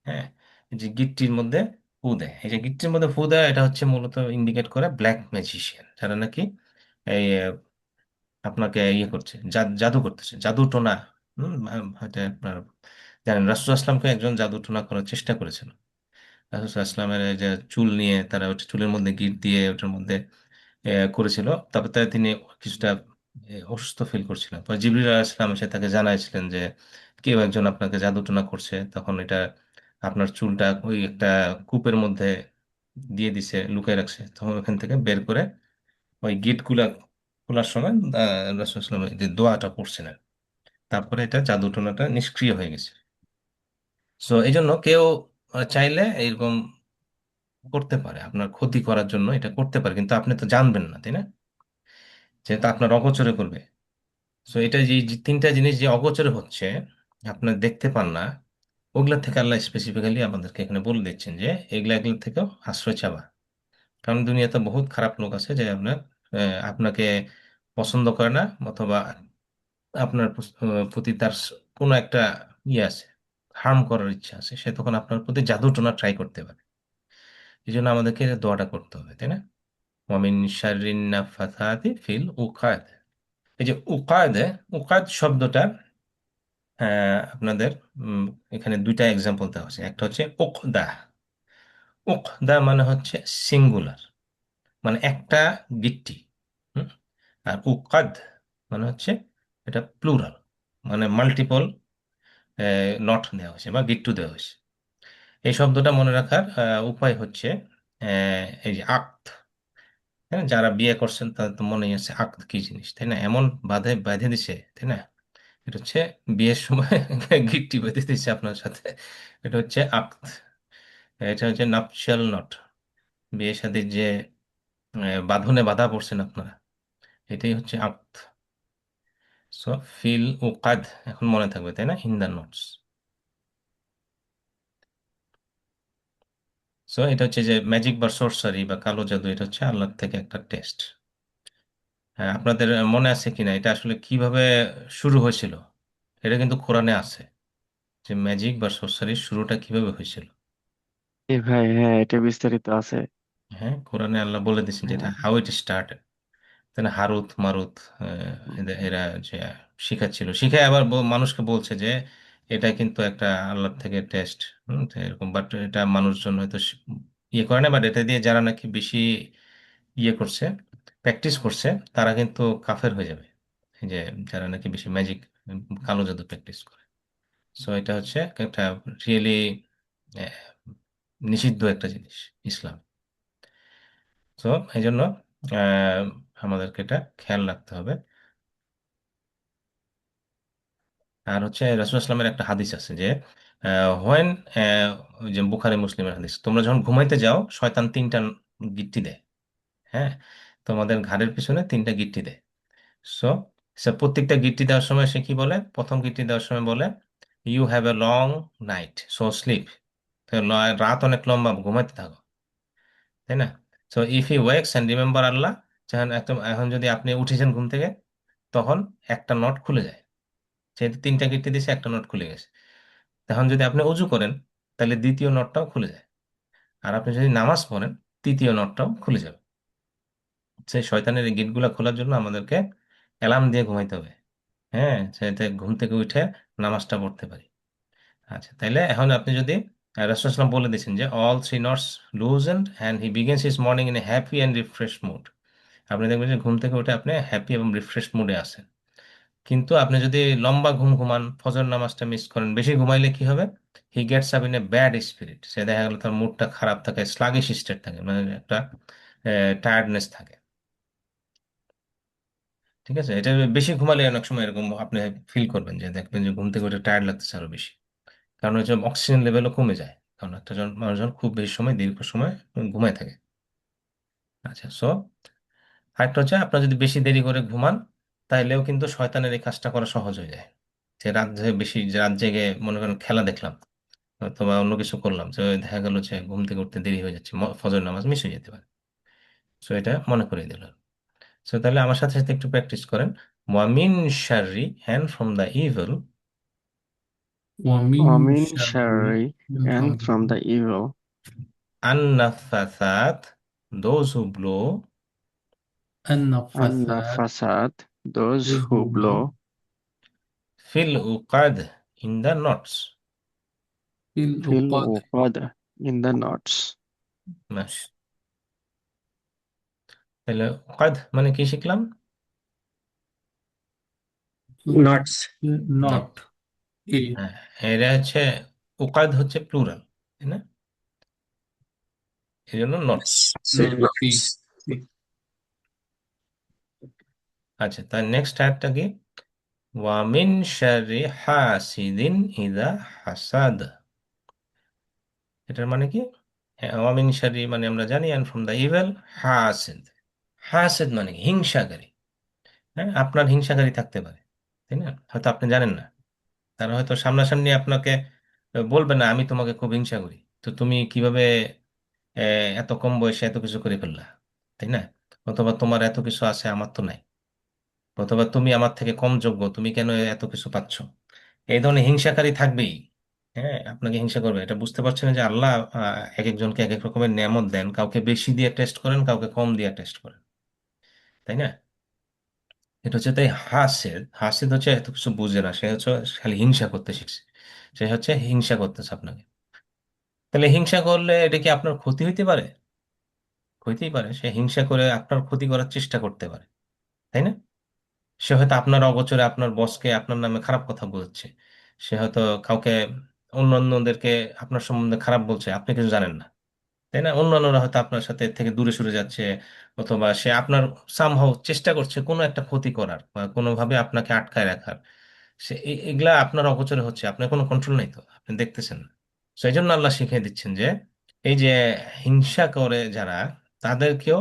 হ্যাঁ, এই যে গিট্টির মধ্যে ফু দেয়, এই যে গিট্টির মধ্যে ফু দেয়, এটা হচ্ছে মূলত ইন্ডিকেট করে ব্ল্যাক ম্যাজিশিয়ান, যারা নাকি এই আপনাকে ইয়ে করছে, জাদু করতেছে, জাদু টোনা। হয়তো আপনার জানেন রাসূল আসলামকে একজন জাদু টোনা করার চেষ্টা করেছিল। রাসূল আসলামের এই যে চুল নিয়ে তারা ওটা চুলের মধ্যে গিট দিয়ে ওটার মধ্যে করেছিল। তারপর তিনি কিছুটা অসুস্থ ফিল করছিলেন, পরে জিবরিল আলাইহিস সালাম এসে তাকে জানাইছিলেন যে কেউ একজন আপনাকে জাদুটনা করছে, তখন এটা আপনার চুলটা ওই একটা কূপের মধ্যে দিয়ে দিছে, লুকিয়ে রাখছে, তখন ওখান থেকে বের করে ওই গিট গুলা খোলার সময় রাসূল সাল্লাল্লাহু আলাইহি ওয়াসাল্লাম যে দোয়াটা পড়ছিলেন, তারপরে এটা জাদুটনাটা নিষ্ক্রিয় হয়ে গেছে। সো এই জন্য কেউ চাইলে এরকম করতে পারে, আপনার ক্ষতি করার জন্য এটা করতে পারে, কিন্তু আপনি তো জানবেন না, তাই না? যেহেতু আপনার অগোচরে করবে। সো এটা যে যে তিনটা জিনিস যে অগোচরে হচ্ছে, আপনার দেখতে পান না, ওগুলা থেকে আল্লাহ স্পেসিফিক্যালি আমাদেরকে এখানে বলে দিচ্ছেন যে এগুলা থেকেও আশ্রয় চাওয়া। কারণ দুনিয়াতে বহুত খারাপ লোক আছে যে আপনাকে পছন্দ করে না, অথবা আপনার প্রতি তার কোনো একটা ইয়ে আছে, হার্ম করার ইচ্ছা আছে, সে তখন আপনার প্রতি জাদু টোনা ট্রাই করতে পারে। এই জন্য আমাদেরকে দোয়াটা করতে হবে, তাই না? ওয়ামিন শাররিন নাফাসাতি ফিল উকাদ। এই যে উকাদ, উকাদ শব্দটা আপনাদের উম, এখানে দুইটা এক্সাম্পল দেওয়া আছে। একটা হচ্ছে উকদা। উকদা মানে হচ্ছে সিঙ্গুলার, মানে একটা গিট্টি। হুম? আর উকাদ মানে হচ্ছে এটা প্লুরাল, মানে মাল্টিপল নট দেওয়া হয়েছে বা গিট্টু দেওয়া হয়েছে। এই শব্দটা মনে রাখার উপায় হচ্ছে এই যে আক্ত, হ্যাঁ, যারা বিয়ে করছেন তাদের তো মনেই আছে আক্ত কি জিনিস, তাই না? এমন বাঁধে বেঁধে দিছে, তাই না? এটা হচ্ছে বিয়ের সময় গিট্টি বেঁধে দিচ্ছে আপনার সাথে, এটা হচ্ছে আক্ত। এটা হচ্ছে নাপশাল নট, বিয়ে শাদীর যে বাঁধনে বাঁধা পড়ছেন আপনারা, এটাই হচ্ছে আক্ত। সো ফিল উকাদ, এখন মনে থাকবে, তাই না? In the notes. সো এটা হচ্ছে যে ম্যাজিক বা সরসারি বা কালো জাদু, এটা হচ্ছে আল্লাহর থেকে একটা টেস্ট। হ্যাঁ, আপনাদের মনে আছে কিনা এটা আসলে কিভাবে শুরু হয়েছিল? এটা কিন্তু কোরআনে আছে যে ম্যাজিক বা সরসারির শুরুটা কিভাবে হয়েছিল। এ ভাই, হ্যাঁ, এটা বিস্তারিত আছে। হ্যাঁ, কোরআনে আল্লাহ বলে দিয়েছেন যেটা হ্যাঁ। হাউ ইট স্টার্ট, তাই না? হারুত মারুত এরা যে শিখাচ্ছিল, শিখে আবার মানুষকে বলছে যে এটা কিন্তু একটা আল্লাহর থেকে টেস্ট। তো এরকম, বাট এটা মানুষজন হয়তো ইয়ে করে না, বাট এটা দিয়ে যারা নাকি বেশি ইয়ে করছে, প্র্যাকটিস করছে, তারা কিন্তু কাফের হয়ে যাবে। এই যে যারা নাকি বেশি ম্যাজিক, কালো জাদু প্র্যাকটিস করে। সো এটা হচ্ছে একটা রিয়েলি নিষিদ্ধ একটা জিনিস ইসলাম। তো এই জন্য আহ, আমাদেরকে এটা খেয়াল রাখতে হবে। আর হচ্ছে রাসূল ইসলামের একটা হাদিস আছে যে হোয়েন, ওই যে বুখারী মুসলিমের হাদিস, তোমরা যখন ঘুমাইতে যাও শয়তান তিনটা গিট্টি দেয়। হ্যাঁ, তোমাদের ঘাড়ের পিছনে তিনটা গিট্টি দেয়। সো সে প্রত্যেকটা গিট্টি দেওয়ার সময় সে কি বলে? প্রথম গিট্টি দেওয়ার সময় বলে you have a long night, so sleep. রাত অনেক লম্বা, ঘুমাইতে থাকো, তাই না? So if you wakes and remember Allah, যখন একদম এখন যদি আপনি উঠেছেন ঘুম থেকে, তখন একটা নট খুলে যায়। যেহেতু তিনটা গিট্টি দিয়েছে, একটা নট খুলে গেছে। তখন যদি আপনি অজু করেন, তাহলে দ্বিতীয় নটটাও খুলে যায়। আর আপনি যদি নামাজ পড়েন, তৃতীয় নটটাও খুলে যাবে। সেই শয়তানের এই গেটগুলো খোলার জন্য আমাদেরকে অ্যালার্ম দিয়ে ঘুমাইতে হবে। হ্যাঁ, যাতে ঘুম থেকে উঠে নামাজটা পড়তে পারি। আচ্ছা, তাইলে এখন আপনি যদি রাসূলুল্লাহ বলে দিয়েছেন যে all three knots loosened and he begins his morning in a happy and refresh mood. আপনি দেখবেন যে ঘুম থেকে উঠে আপনি হ্যাপি এবং রিফ্রেশ মুডে আছেন। কিন্তু আপনি যদি লম্বা ঘুম ঘুমান, ফজর নামাজটা মিস করেন, বেশি ঘুমাইলে কি হবে? He gets up in a bad spirit. সে দেখা গেল তার মুডটা খারাপ থাকে, স্লাগিশ স্টেট থাকে, মানে একটা টায়ার্ডনেস থাকে। ঠিক আছে, এটা বেশি ঘুমালে অনেক সময় এরকম আপনি ফিল করবেন যে দেখবেন যে ঘুম থেকে উঠে টায়ার্ড লাগতেছে আরো বেশি। কারণ হচ্ছে অক্সিজেন লেভেলও কমে যায়, কারণ একটা মানুষজন খুব বেশি সময় দীর্ঘ সময় ঘুমায় থাকে। আচ্ছা, সো আরেকটা হচ্ছে আপনার যদি বেশি দেরি করে ঘুমান, তাইলেও কিন্তু শয়তানের এই কাজটা করা সহজ হয়ে যায়। যে রাত জেগে মনে করেন খেলা দেখলাম অথবা অন্য কিছু করলাম, যে দেখা গেল যে ঘুম থেকে উঠতে দেরি হয়ে যাচ্ছে, ফজর নামাজ মিস হয়ে যেতে পারে। সো এটা মনে করে দিল। সো তাহলে আমার সাথে সাথে একটু প্র্যাকটিস করেন। ওয়ামিন শাররি, and from the evil, ومن ومن شر شر and from the evil আন্নাফাসাত, those who blow النفاثات النفاسات, those who الهبل blow ফিল উকাদ, in the knots. في في العقد. العقد in the knots. ব্যাস, তাহলে উকাদ মানে কি শিখলাম? Nuts. নট। Not a. হ্যাঁ, এটা হচ্ছে উকাদ হচ্ছে প্লুরাল, তাই না? এই জন্য নটস। Say nuts. আচ্ছা, তার নেক্সট আয়াতটা কি? ওয়ামিন শাররি হাসিদিন ইদা হাসাদ। এটার মানে কি? হ্যাঁ, ওয়ামিন শাররি মানে আমরা জানি, অ্যান্ড ফ্রম দ্য ইভেল হাসিদ। হাসিদ মানে কি? হিংসাকারী। হ্যাঁ, আপনার হিংসাকারী থাকতে পারে, তাই না? হয়তো আপনি জানেন না, তারা হয়তো সামনাসামনি আপনাকে বলবে না আমি তোমাকে খুব হিংসা করি, তো তুমি কিভাবে এত কম বয়সে এত কিছু করে ফেললা, তাই না? অথবা তোমার এত কিছু আছে আমার তো নাই, অথবা তুমি আমার থেকে কম যোগ্য, তুমি কেন এত কিছু পাচ্ছ। এই ধরনের হিংসাকারী থাকবেই। হ্যাঁ, আপনাকে হিংসা করবে। এটা বুঝতে পারছেন যে আল্লাহ এক একজনকে এক এক রকমের নিয়ামত দেন, কাউকে বেশি দিয়ে টেস্ট করেন, কাউকে কম দিয়ে টেস্ট করেন, তাই না? এটা হচ্ছে তাই হাসিদ। হাসিদ হচ্ছে এত কিছু বুঝে না, সে হচ্ছে খালি হিংসা করতে শিখছে। সে হচ্ছে হিংসা করতেছে আপনাকে। তাহলে হিংসা করলে এটা কি আপনার ক্ষতি হইতে পারে? হইতেই পারে, সে হিংসা করে আপনার ক্ষতি করার চেষ্টা করতে পারে, তাই না? সে হয়তো আপনার অগোচরে আপনার বসকে আপনার নামে খারাপ কথা বলছে। সে হয়তো কাউকে, অন্যান্যদেরকে আপনার সম্বন্ধে খারাপ বলছে, আপনি কিছু জানেন না, তাই না? অন্যান্যরা হয়তো আপনার সাথে থেকে দূরে সরে যাচ্ছে, অথবা সে আপনার সামহাও চেষ্টা করছে কোনো একটা ক্ষতি করার বা কোনোভাবে আপনাকে আটকায় রাখার। এগুলা আপনার অগোচরে হচ্ছে, আপনার কোনো কন্ট্রোল নেই, তো আপনি দেখতেছেন না। সেই জন্য আল্লাহ শিখিয়ে দিচ্ছেন যে এই যে হিংসা করে যারা, তাদেরকেও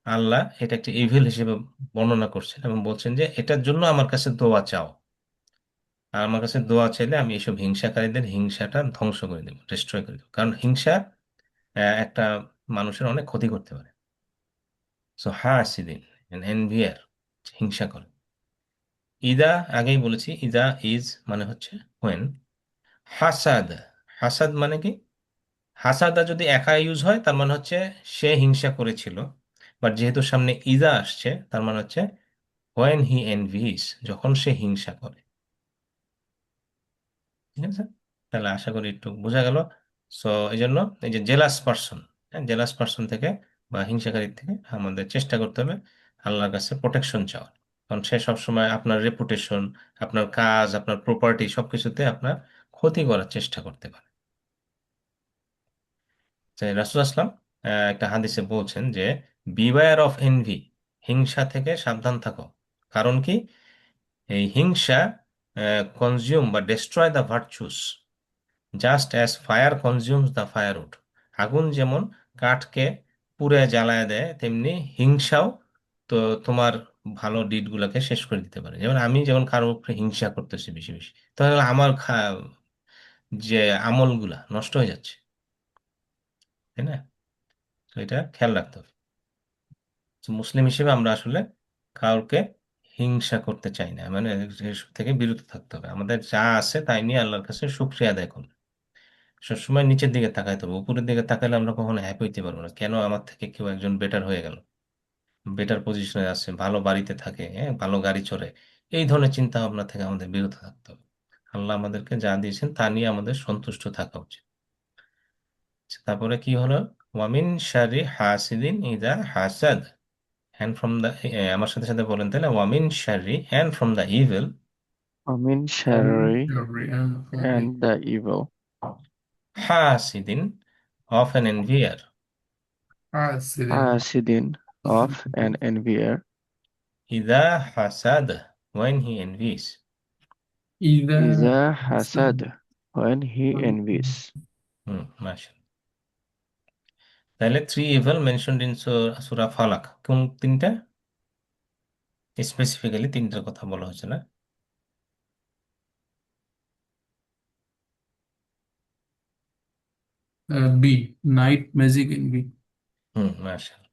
আল্লাহ এটা একটা ইভিল হিসেবে বর্ণনা করছেন এবং বলছেন যে এটার জন্য আমার কাছে দোয়া চাও। আর আমার কাছে দোয়া চাইলে আমি এইসব হিংসাকারীদের হিংসাটা ধ্বংস করে দেবো, ডিস্ট্রয় করে দেবো। কারণ হিংসা একটা মানুষের অনেক ক্ষতি করতে পারে। সো হাসিদিন, এনভিয়ার, হিংসা করে। ইদা, আগেই বলেছি, ইদা ইজ মানে হচ্ছে হোয়েন। হাসাদ, হাসাদ মানে কি? হাসাদা যদি একা ইউজ হয় তার মানে হচ্ছে সে হিংসা করেছিল, বাট যেহেতু সামনে ইজা আসছে তার মানে হচ্ছে হোয়েন হি এনভিস, যখন সে হিংসা করে। ঠিক আছে, তাহলে আশা করি একটু বোঝা গেল। সো এই জন্য এই যে জেলাস পার্সন, জেলাস পার্সন থেকে বা হিংসাকারীর থেকে আমাদের চেষ্টা করতে হবে আল্লাহর কাছে প্রোটেকশন চাওয়ার। কারণ সে সবসময় আপনার রেপুটেশন, আপনার কাজ, আপনার প্রপার্টি সবকিছুতে আপনার ক্ষতি করার চেষ্টা করতে পারে। যে রাসূল আসলাম একটা হাদিসে বলছেন যে বিওয়্যার অফ এনভি, হিংসা থেকে সাবধান থাকো। কারণ কি? এই হিংসা কনজিউম বা destroy the virtues just as fire consumes the firewood. আগুন যেমন কাঠকে পুড়ে জ্বালায় দেয়, তেমনি হিংসাও তো তোমার ভালো ডিডগুলোকে শেষ করে দিতে পারে। যেমন আমি যেমন কারোর উপরে হিংসা করতেছি বেশি বেশি, তাহলে আমার যে আমলগুলা নষ্ট হয়ে যাচ্ছে, তাই না? তো এটা খেয়াল রাখতে হবে। তো মুসলিম হিসেবে আমরা আসলে কাউকে হিংসা করতে চাই না, মানে এসব থেকে বিরত থাকতে হবে। আমাদের যা আছে তাই নিয়ে আল্লাহর কাছে শুকরিয়া আদায় করবে। সবসময় নিচের দিকে তাকাইতে হবে, উপরের দিকে তাকালে আমরা কখনো হ্যাপি হইতে পারবো না। কেন আমার থেকে কেউ একজন বেটার হয়ে গেল, বেটার পজিশনে আছে, ভালো বাড়িতে থাকে, হ্যাঁ, ভালো গাড়ি চড়ে, এই ধরনের চিন্তা ভাবনা থেকে আমাদের বিরত থাকতে হবে। আল্লাহ আমাদেরকে যা দিয়েছেন তা নিয়ে আমাদের সন্তুষ্ট থাকা উচিত। আচ্ছা, তারপরে কি হলো, ওয়ামিন শারি হাসিদিন ইদা হাসাদ, হ্যান্ড ফ্রম দ্য, আমার সাথে সাথে বলেন তাহলে, ওয়ামিন শারি hand from the evil Amin Amin Sharri Sharri and from the and the evil. হাসিদিন of an envier, Hasidin. Hasidin of an envier. ইদা হাসাদ, when he envies। إذا Iza حسد hasad when he envies. হুম, মাশাআল্লাহ। তাহলে থ্রি ইভেল মেনশনড ইন সূরা ফালাক, কোন তিনটা? Specifically তিনটার কথা বলা হয়েছে না? B. Night magic envy. হুম, মাশাআল্লাহ।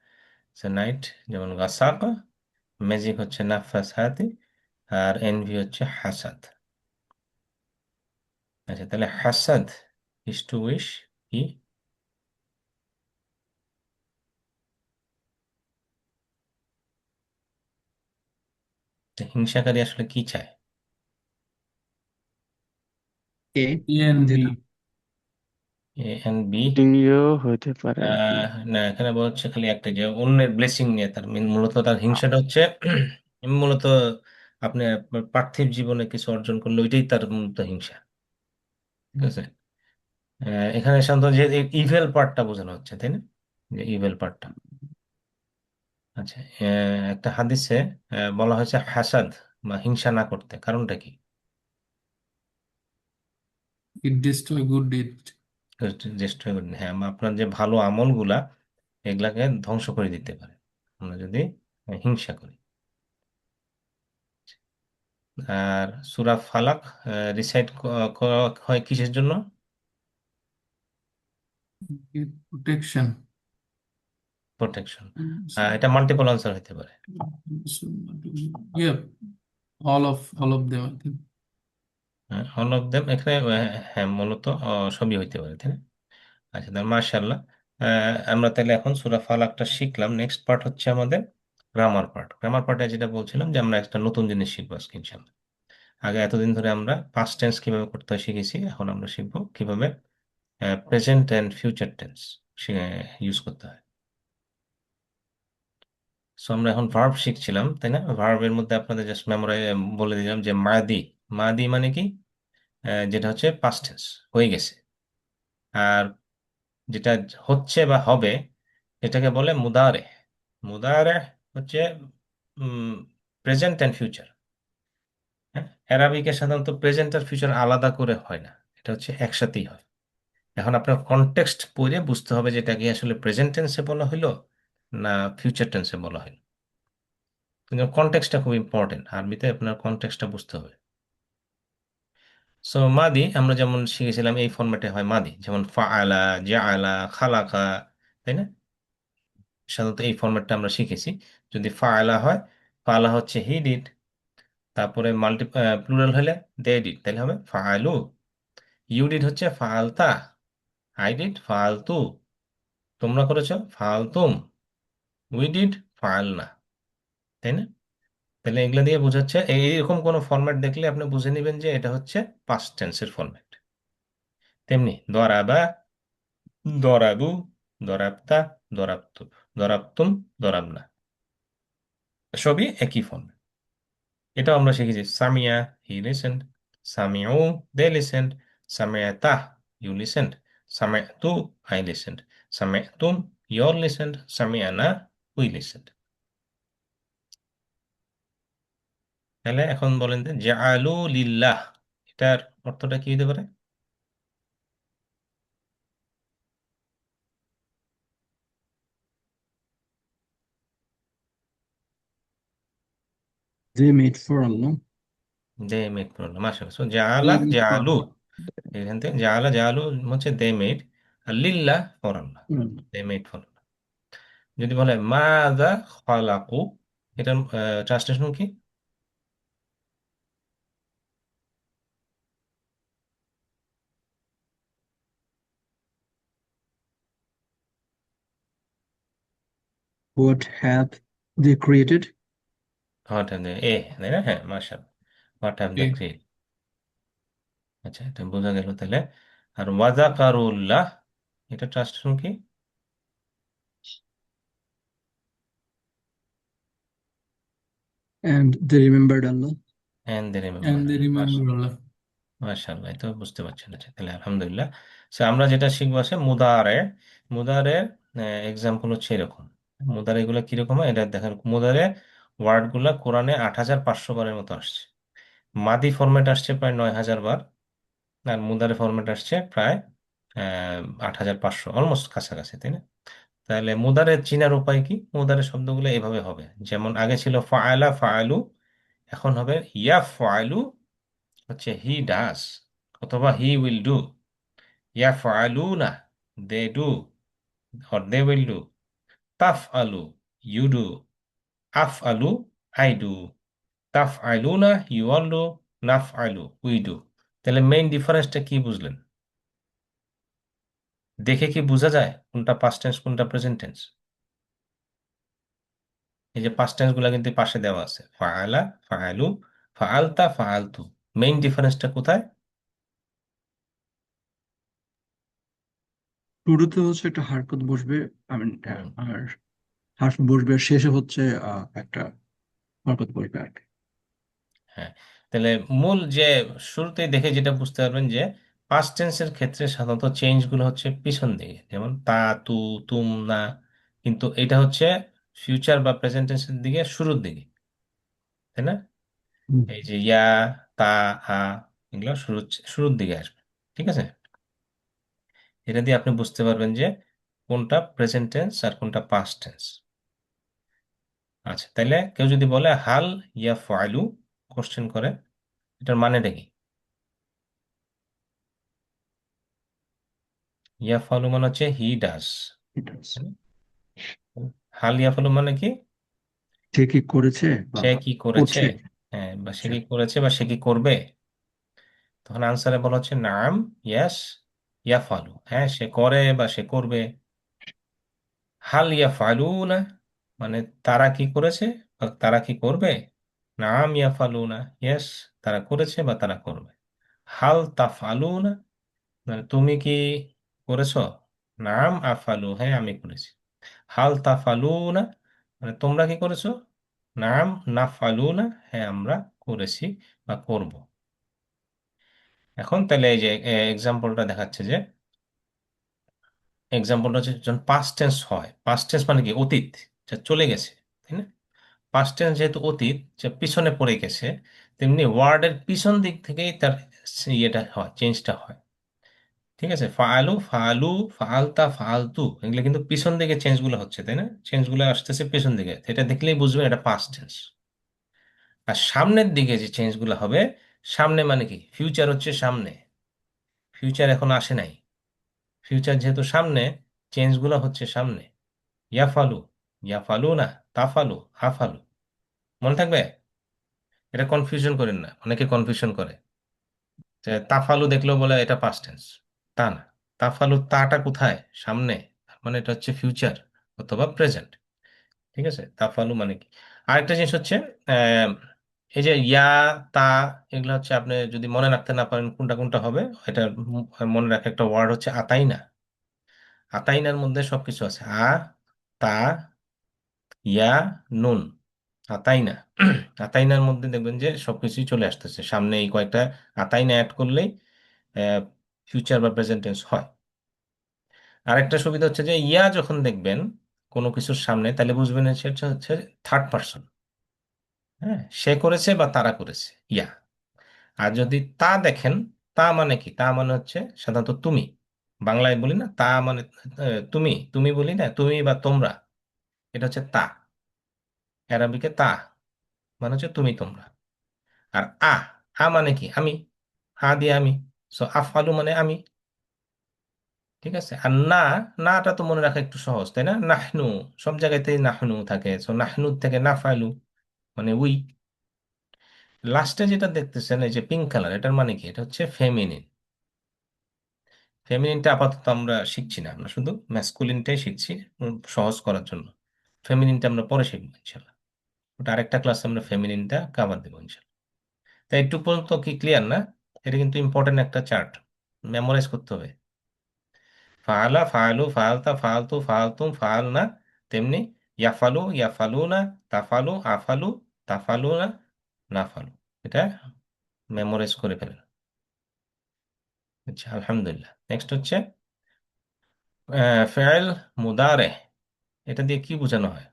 নাইট যেমন গাসাক, ম্যাজিক হচ্ছে নাফাসাতি, আর এনভি হচ্ছে হাসাদ। আচ্ছা, তাহলে হাসাদ ইজ টু উইশ, কি? হিংসাকারী আসলে কি চায়? A. A and D B. A and B? ডিও হতে পারে আর কি। না, এখানে বলা হচ্ছে খালি একটা, যে অন্যের ব্লেসিং নিয়ে তার মূলত তার হিংসাটা হচ্ছে মূলত আপনি আপনার পার্থিব জীবনে কিছু অর্জন করলে ওইটাই তার মূলত হিংসা। ঠিক আছে। এখানে সাধারণত যে ইভেল পার্টটা বোঝানো হচ্ছে, তাই না? যে ইভেল পার্টটা। আচ্ছা, একটা হাদিসে বলা হয়েছে হাসাদ বা হিংসা না করতে, কারণটা কি? It destroy good deed. জ্যেষ্ঠ, হ্যাঁ, আপনার যে ভালো আমলগুলা এগুলাকে ধ্বংস করে দিতে পারে আমরা যদি হিংসা করি। আর সূরা ফালাক রিসাইট হয় কিসের জন্য? Get protection. প্রোটেকশন। So, এটা মাল্টিপল আনসার হতে পারে। yeah, all of them, I think. All of them এখানে, হ্যাঁ, মূলত সবই হইতে পারে, তাই না? আচ্ছা, তাহলে মাশাআল্লাহ। আমরা তাহলে এখন সূরা ফালাকটা শিখলাম। নেক্সট পার্ট হচ্ছে আমাদের গ্রামার পার্ট। গ্রামার পার্টে যেটা বলছিলাম যে আমরা একটা নতুন জিনিস শিখবো আজকে ইনশাআল্লাহ। আগে এতদিন ধরে আমরা পাস্ট টেন্স কিভাবে করতে হয় শিখেছি, এখন আমরা শিখবো কিভাবে present and future tense use করতে হয়। সো আমরা এখন ভার্ব শিখছিলাম, তাই না? ভার্বের মধ্যে আপনাদের জাস্ট মেমোরাই বলে দিলাম যে মাদি। মাদি মানে কি? যেটা হচ্ছে পাস্ট টেন্স, হয়ে গেছে। আর যেটা হচ্ছে বা হবে এটাকে বলে মুদারে। মুদারে হচ্ছে প্রেজেন্ট অ্যান্ড ফিউচার। হ্যাঁ, অ্যারাবিকে সাধারণত প্রেজেন্ট আর ফিউচার আলাদা করে হয় না, এটা হচ্ছে একসাথেই হয়। এখন আপনার কনটেক্সট পড়ে বুঝতে হবে যে এটা কি আসলে প্রেজেন্ট টেন্সে বলা হলো না ফিউচার টেন্সে বলা হলো। কিন্তু কনটেক্সটটা খুব ইম্পর্টেন্ট, আরবিতে আপনার কনটেক্সটটা বুঝতে হবে। সো মাদি আমরা যেমন শিখেছিলাম এই ফরম্যাটে হয় মাদি, যেমন ফাআলা, জাআলা, খালাকা, তাই না? সাধারণত এই ফরম্যাটটা আমরা শিখেছি। যদি ফাআলা হয়, ফাআলা হচ্ছে হি ডিড, তারপরে প্লুরাল হলে দে ডিড, তাহলে হবে ফাআলু। ইউ ডিড হচ্ছে ফাআলতা, আই ডিড ফাআলতু, তোমরা করেছো ফাআলতুম, উই ডিড ফাআলনা, তাই না? তাহলে এগুলা দিয়ে বোঝাচ্ছে, এইরকম কোনো ফরম্যাট দেখলে আপনি বুঝে নেবেন যে এটা হচ্ছে পাস্ট টেন্সের ফরম্যাট। তেমনি দরাবা, দরাবু, দরাবতা, দরাবতু, দরাবতুম, দরাবনা, সবই একই ফর্ম। এটাও আমরা শিখেছি। সামিয়া, হি লিসেন্ড। সামিউ, দে লিসেন্ড। সামিয়াতা, ইউ লিসেন্ড। সামিয়াতু, আই লিসেন্ড। সামিয়াতুম, ইয়োর লিসেন্ড। সামিয়ানা, উই লিসেন্ড। তাহলে এখন বলেন যে জাআলু লিল্লাহ, এটার অর্থটা কি হতে পারে? They made for Allah. They made করলাম, মাশাআল্লাহ। সো জাআলা, They made for জাআলু, Allah. এখান থেকে জাআলা, জাআলু হচ্ছে দে মেড, আর লিল্লাহ for Allah, Mm. They made for. যদি বলে মাযা খালাকু, এটার ট্রান্সলেশন কি? What have they created? What have they a, তাই না? হ্যাঁ, মাশাআল্লাহ। What have they Okay. Create. আচ্ছা, এটা বোঝা গেল তাহলে। আর ওয়াজাকারুল্লাহ, এটা ট্রান্সলেশন কি? And they remembered Allah. And they remember. And they remember Allah. মাশাআল্লাহ, এটা বুঝতে পারছেন। আচ্ছা, তাহলে আলহামদুলিল্লাহ। সো আমরা যেটা শিখবো আছে মুদারে। মুদারে এক্সাম্পল হচ্ছে এরকম। মুদারে এগুলো কিরকম হয় এটা দেখেন। মুদারে ওয়ার্ড গুলা কোরআনে 8,500 বারের মতো আসছে। মাদি ফরম্যাট আসছে প্রায় 9,000 বার। আর মুদারে ফরম্যাট আসছে প্রায় 8,500, অলমোস্ট কাছাকাছি, তাই না? তাহলে মুদারের চিনার উপায় কি? মুদারের শব্দগুলো এভাবে হবে, যেমন আগে ছিল ফাআলা ফাআলু, এখন হবে ইয়া ফাআলু, হচ্ছে হি ডাস, অথবা হি উইল ডু। ইয়া ফাআলু না, they do or they will do. তাফ আলু, ইউ ডু। আফ আলু, আই ডু। তাফ আলু না, ইউ অল ডু। নাফ আলু, উই ডু। তাহলে মেইন ডিফারেন্সটা কি বুঝলেন? দেখে কি বোঝা যায় কোনটা পাস্ট টেন্স কোনটা প্রেজেন্ট টেন্স? এই যে পাস্ট টেন্স গুলা কিন্তু পাশে দেওয়া আছে, ফাআলা, ফাআলু, ফাআলতা, ফাআলতু। মেইন ডিফারেন্সটা কোথায়? শুরুতে হচ্ছে একটা হারকত বসবে, আই মিন, হুম, আর হার্ফ বসবে, আর শেষে হচ্ছে একটা হরকত বসবে আর কি। হ্যাঁ। তাহলে মূল যে শুরুতেই দেখে যেটা বুঝতে পারবেন যে পাস্ট টেন্সের ক্ষেত্রে সাধারণত চেঞ্জ গুলো হচ্ছে পিছন দিকে, যেমন তা, তু, তুম, না। কিন্তু এটা হচ্ছে ফিউচার বা প্রেজেন্ট টেন্সের দিকে, শুরুর দিকে, তাই না? হুম। এই যে ইয়া, তা, আ, এগুলো শুরুর দিকে আসবে। ঠিক আছে? এটা দিয়ে আপনি বুঝতে পারবেন যে কোনটা প্রেজেন্ট টেন্স আর কোনটা পাস্ট টেন্স। আচ্ছা, তাইলে কেউ যদি বলে হাল ইয়া ফাইলু, কোশ্চেন করে, এটার মানেটা কি? ইয়া ফালু মানে হচ্ছে হি ডাজ। এটা আছে। হাল ইয়া ফালু মানে কি? সে কি করেছে বা সে কি করেছে। করছে? হ্যাঁ, বা সে আচ্ছা। কি করেছে বা সে কি করবে। তখন আনসারে বলা হচ্ছে নাম, ইয়াস, ইয়া ফালু, হ্যাঁ সে করে বা সে করবে। হাল ইয়া ফালু না মানে তারা কি করেছে বা তারা কি করবে। নাম ইয়া ফালু না, ইয়েস, তারা করেছে বা তারা করবে। হাল তা ফালু না মানে তুমি কি করেছো। নাম আফালু, হ্যাঁ আমি করেছি। হাল তাফালু না মানে তোমরা কি করেছো। নাম না ফালু না, হ্যাঁ আমরা করেছি বা করব। এখন তাহলে এই যে এক্সাম্পলটা দেখাচ্ছে যে এক্সাম্পলটা হচ্ছে যখন পাস্ট টেন্স হয়। পাস্ট টেন্স মানে কি? অতীত, যা চলে গেছে, তাই না? পাস্ট টেন্স যেহেতু অতীত, যা পিছনে পড়ে গেছে, তেমনি ওয়ার্ডের পিছন দিক থেকেই তার ইয়েটা হয়, চেঞ্জটা হয়। ঠিক আছে? ফাআলু, ফাআলু, ফাআলতা, ফাআলতু, এগুলো কিন্তু পিছন দিকে চেঞ্জ গুলো হচ্ছে, তাই না? চেঞ্জ গুলো আসতেছে পিছন দিকে, এটা দেখলেই বুঝবেন এটা পাস্ট টেন্স। আর সামনের দিকে যে চেঞ্জ গুলো হবে, সামনে মানে কি? ফিউচার হচ্ছে সামনে, ফিউচার এখন আসে নাই। ফিউচার যেহেতু সামনে, চেঞ্জ গুলো হচ্ছে সামনে। ইয়াফালু, ইয়াফালু না, তাফালু, আফালু। মনে থাকবে? এটা কনফিউশন করেন না, অনেকে কনফিউশন করে যে তাফালু দেখলেও বলে এটা পাস্ট টেন্স। তা না, তাফালু তাটা কোথায়? সামনে, মানে এটা হচ্ছে ফিউচার অথবা প্রেজেন্ট। ঠিক আছে? তাফালু মানে কি? আরেকটা জিনিস হচ্ছে আহ, এই যে ইয়া, তা, এগুলো হচ্ছে আপনি যদি মনে রাখতে না পারেন কোনটা কোনটা হবে, এটা মনে রাখা একটা ওয়ার্ড হচ্ছে আতাইনা। আতাইনার মধ্যে সবকিছু আছে। তা, ইয়া, নুন, আতাইনা। আতাইনার মধ্যে দেখবেন যে সবকিছুই চলে আসতেছে সামনে, এই কয়েকটা আতাইনা অ্যাড করলেই ফিউচার বা প্রেজেন্ট টেন্স হয়। আরেকটা সুবিধা হচ্ছে যে ইয়া যখন দেখবেন কোনো কিছুর সামনে, তাহলে বুঝবেন যে সেটা হচ্ছে থার্ড পার্সন। হ্যাঁ, সে করেছে বা তারা করেছে, ইয়া। আর যদি তা দেখেন, তা মানে কি? তা মানে হচ্ছে সাধারণত তুমি, বাংলায় বলি না তা মানে তুমি, তুমি বলি না তুমি বা তোমরা, এটা হচ্ছে তা। অ্যারাবিকে তা মানে হচ্ছে তুমি তোমরা। আর আ মানে কি? আমি, দিয়ে আমি। সো আফআলু মানে আমি। ঠিক আছে? আর না, নাটা তো মনে রাখা একটু সহজ, তাই না? নাহনু, সব জায়গাতেই নাহনু থাকে, সো নাহনু থেকে নাফালু মানে উই। লাস্টে যেটা দেখতেছেন এই যে পিঙ্ক কালার, এটার মানে কি? এটা হচ্ছে ফেমিনিন। ফেমিনিনটা আপাতত আমরা শিখছি না, আমরা শুধু ম্যাসকুলিনটাই শিখছি সহজ করার জন্য। ফেমিনিনটা আমরা পরে শিখবো ইনশাল্লাহ। ওটা আরেকটা ক্লাসে আমরা ফেমিনিনটা কাভার দেবো ইনশাল্লাহ। তাই একটু পর্যন্ত কি ক্লিয়ার না? এটা কিন্তু ইম্পর্টেন্ট একটা চার্ট, মেমোরাইজ করতে হবে। ফাআলা, ফাআলু, ফাআলতা, ফাআলতু, ফাআলতুম, ফাআলনা, তেমনি ইয়াফালু, ইয়াফালুনা, তাফালু, আফালু, তাফালুনা, নাফালু। এটা মেমোরাইজ করে ফেলেন। আচ্ছা, আলহামদুলিল্লাহ। নেক্সট হচ্ছে ফেল মুদারে। এটা দিয়ে কি বোঝানো হয়?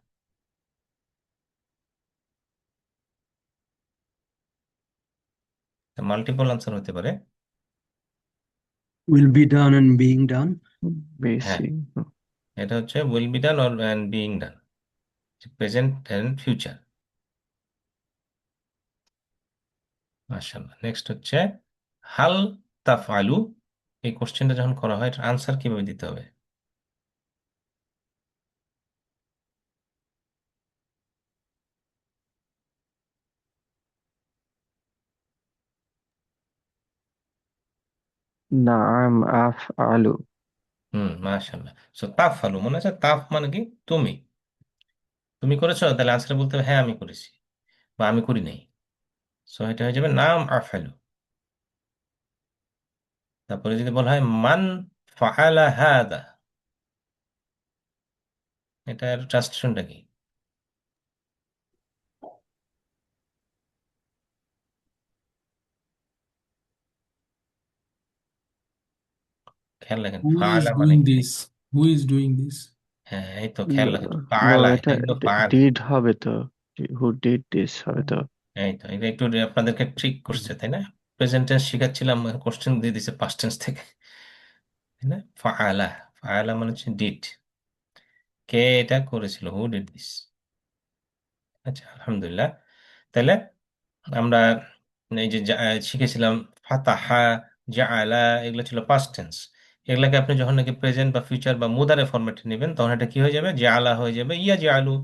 মাল্টিপল আনসার হতে পারে। Will be done and being done. হ্যাঁ, বেসিক। এটা হচ্ছে will be done or and being done, present and future. মাশাআল্লাহ। নেক্সট হচ্ছে হাল তাফআলু। এই কোশ্চেনটা যখন করা হয় এটার আনসার কিভাবে দিতে হবে? নাম আফ আলু। মাশাআল্লাহ। সো তাফআলু মনে আছে, তাফ মানে কি তুমি, তুমি করেছো, তাহলে আনসার বলতে হবে হ্যাঁ আমি করেছি বা আমি করি নাই। সো এটা হয়ে যাবে নাম আফআলু। তারপরে যদি বলা হয় মান ফাআলা হাদা, এটার ট্রান্সলেশনটা কি? খেয়াল রাখেন হু ইজ ফাআলা মানে ডুইং কি। This? Who is doing this? হ্যাঁ, এই তো খেয়াল রাখেন নো, ফাআলা, এটা এটা কিন্তু ফাআল। ডিড হবে তো। হু ডিড দিস হবে তো। এই তো এটা একটু আপনাদেরকে ট্রিক করছে তাই না? প্রেজেন্ট টেন্স শিখাচ্ছিলাম, কোশ্চেন দিয়ে দিছে পাস্ট টেন্স থেকে, তাই না? ফাআলা, ফাআলা মানে হচ্ছে ডিড, কে এটা করেছিল, হু ডিড দিস। আচ্ছা, আলহামদুলিল্লাহ। তাহলে আমরা এই যে শিখেছিলাম ফাতাহা, জাআলা, এগুলো ছিল পাস্ট টেন্স। এগুলাকে আপনি যখন নাকি প্রেজেন্ট বা ফিউচার বা মুদারে ফরম্যাটে নেবেন তখন এটা কি হয়ে যাবে, জাআলা হয়ে যাবে ইয়া জাআলু,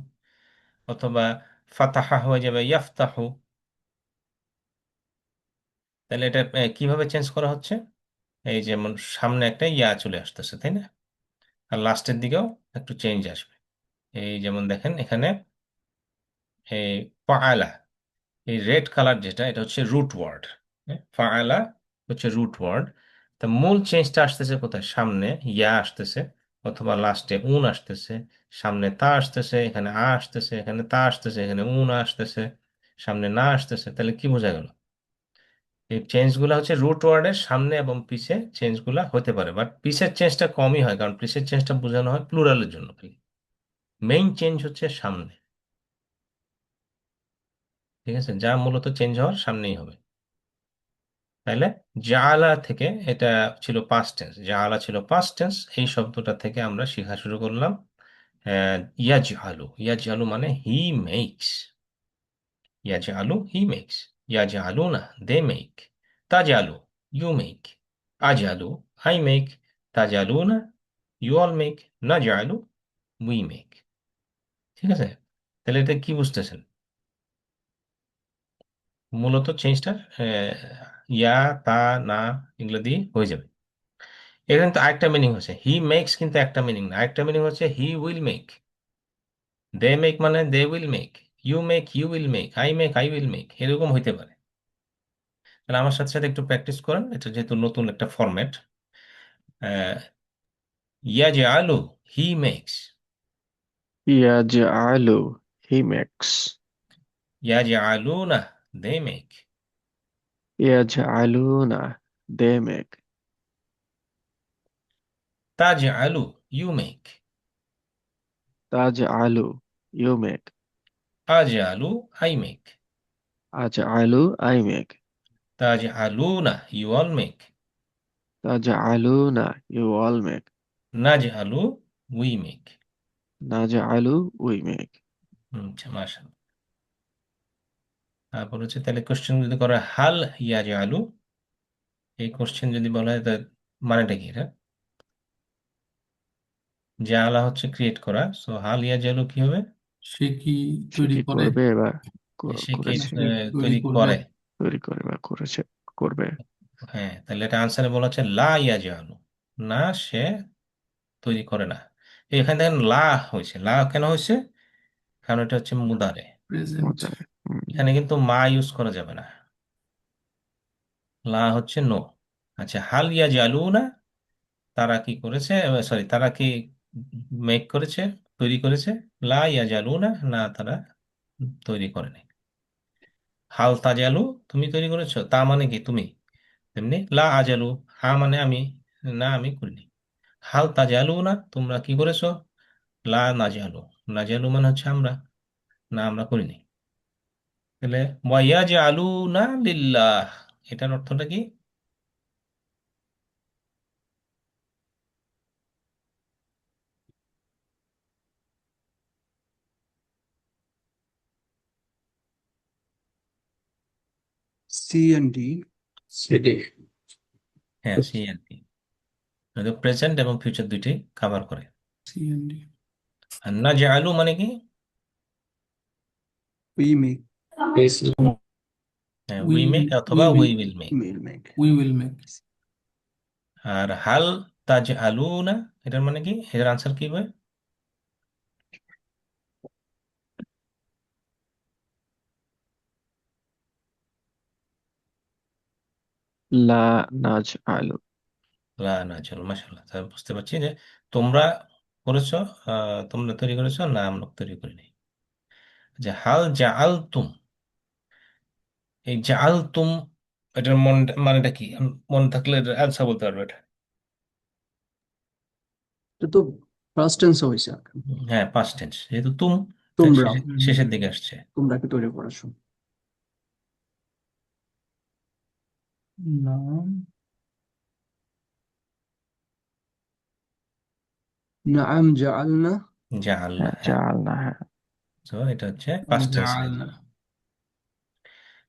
অথবা ফাতাহা হয়ে যাবে ইয়াফতাহু। তাহলে এটা কিভাবে চেঞ্জ করা হচ্ছে? এই যেমন সামনে একটা ইয়া চলে আসতেছে তাই না, আর লাস্টের দিকেও একটু চেঞ্জ আসবে। এই যেমন দেখেন এখানে এই ফাআলা, এই রেড কালার যেটা, এটা হচ্ছে রুট ওয়ার্ড। ফাআলা হচ্ছে রুট ওয়ার্ড। তা মূল চেঞ্জটা আসতেছে কোথায়? সামনে ইয়া আসতেছে, অথবা লাস্টে উন আসতেছে, সামনে তা আসতেছে, এখানে আ আসতেছে, এখানে তা আসতেছে, এখানে উন আসতেছে, সামনে না আসতেছে। তাহলে কি বোঝা গেল? এই চেঞ্জগুলো হচ্ছে রুট ওয়ার্ডের সামনে এবং পিছে চেঞ্জগুলো হতে পারে, বাট পিসের চেঞ্জটা কমই হয়, কারণ পিসের চেঞ্জটা বোঝানো হয় প্লুরালের জন্য। মেইন চেঞ্জ হচ্ছে সামনে, ঠিক আছে, যা মূলত চেঞ্জ হওয়ার সামনেই হবে। তাইলে জাআলা থেকে এটা ছিল পাস্ট টেন্স, জাআলা ছিল পাস্ট টেন্স, এই শব্দটা থেকে আমরা শেখা শুরু করলাম ইয়াজআলু। ইয়াজআলু মানে হি মেক্স, ইয়াজআলু হি মেক্স, ইয়াজআলুনা দে মেক, তাজআলু ইউ মেক, আজআলু আই মেক, তাজআলুনা ইউ অল মেক, নাজআলু উই মেক। ঠিক আছে? তাহলে এটা কি বুঝতেছেন? মূলত চেঞ্জটা ইয়া, তা, না, এগুলো দিয়ে হয়ে যাবে। এখানে কিন্তু আরেকটা মিনিং হচ্ছে হি মেক্স, কিন্তু একটা মিনিং না, আরেকটা মিনিং হচ্ছে he will make. They make মানে they will make, you make you will make, I make I will make, এরকম হইতে পারে। তাহলে আমার সাথে সাথে একটু প্র্যাকটিস করেন, এটা যেহেতু নতুন একটা ফরম্যাট। ইয়াজআলু হি মেক্স, ইয়াজআলু হি মেক্স। ইয়াজআলুনা দে মেক, ইয়াজআলুনা দে মেক। তাজআলু ইউ মেক, তাজআলু ইউ মেক। আজআলু আই মেক, আজআলু আই মেক। তাজআলুনা ইউ অল মেক, তাজআলুনা ইউ অল মেক। নাজআলু উই মেক। নাজআলু উই মেক। আচ্ছা, মাশাআল্লাহ। তারপর হচ্ছে তাহলে কোশ্চেন যদি করা হয়, হাল ইয়াজআলু, এই কোশ্চেন যদি বলা হয় তার মানেটা কি? এটা জাআলা হচ্ছে ক্রিয়েট করা, সো হাল ইয়াজআলু কি হবে? সে কি সে তৈরি কি করে করবে বা সে কি করেছে? নাকি তৈরি তৈরি করবে? করে? তৈরি করে বা করেছে, করবে। হ্যাঁ, তাহলে এটা আনসারে বলা হচ্ছে লা ইয়াজআলু, না সে তৈরি করে না। এখানে দেখেন লা হয়েছে, লা কেন হয়েছে? কারণ এটা হচ্ছে মুদারে। প্রেজেন্ট। মুদারে। হুম। এখানে কিন্তু মা ইউজ করা যাবে না, লা হচ্ছে নো। আচ্ছা, হাল ইয়াজালুনা, তারা কি করেছে, সরি তারা কি মেক করেছে, তৈরি করেছে। লা ইয়াজালুনা, না তারা তৈরি করেনি। হাল তাজালু, তুমি তৈরি করেছো, তা মানে কি তুমি, তেমনি লা আজালু, হা মানে আমি, না আমি করিনি। হাল তাজালু না, তোমরা কি করেছো। লা নাজালু, নাজালু মানে হচ্ছে আমরা, না আমরা করিনি। তাহলে ওয়াইয়াজআলু না লিল্লাহ, এটার অর্থটা কি। C and D. সেটি। হ্যাঁ, সি আর কি, প্রেজেন্ট এবং ফিউচার দুইটাই কভার করে। সিএনডি। আর নাজআলু মানে কি, we make. We we make we অথবা উইল উই উইল মেক। মেল মেক। We will make. আর হাল তাজআলু না, এটার মানে কি, এটার আনসার কি হবে। লা নাজ আলু। লা নাজআলু, মাশাআল্লাহ, তাহলে বুঝতে পারছি যে তোমরা করেছো, তোমরা তৈরি করেছো, না আমরা তৈরি করিনি। যে হাল জাআলতুম, এই জাআলতুম, এটার মানেটা কি, মনে থাকলে আনসার বলতে পারবে এটা। এটা তো ফার্স্ট টেন্স হয়েছে। হ্যাঁ, পাস্ট টেন্স, যেহেতু তুম, তাই তোমরা, শেষের দিকে আসছে। তোমরা কি তৈরি করেছো। নাম। নাআম জাআলনা। জাআলনা, হ্যাঁ, হ্যাঁ। জাআলনা, হ্যাঁ। তো এটা হচ্ছে পাস্ট টেন্স হয়ে জাআলনা। গেল।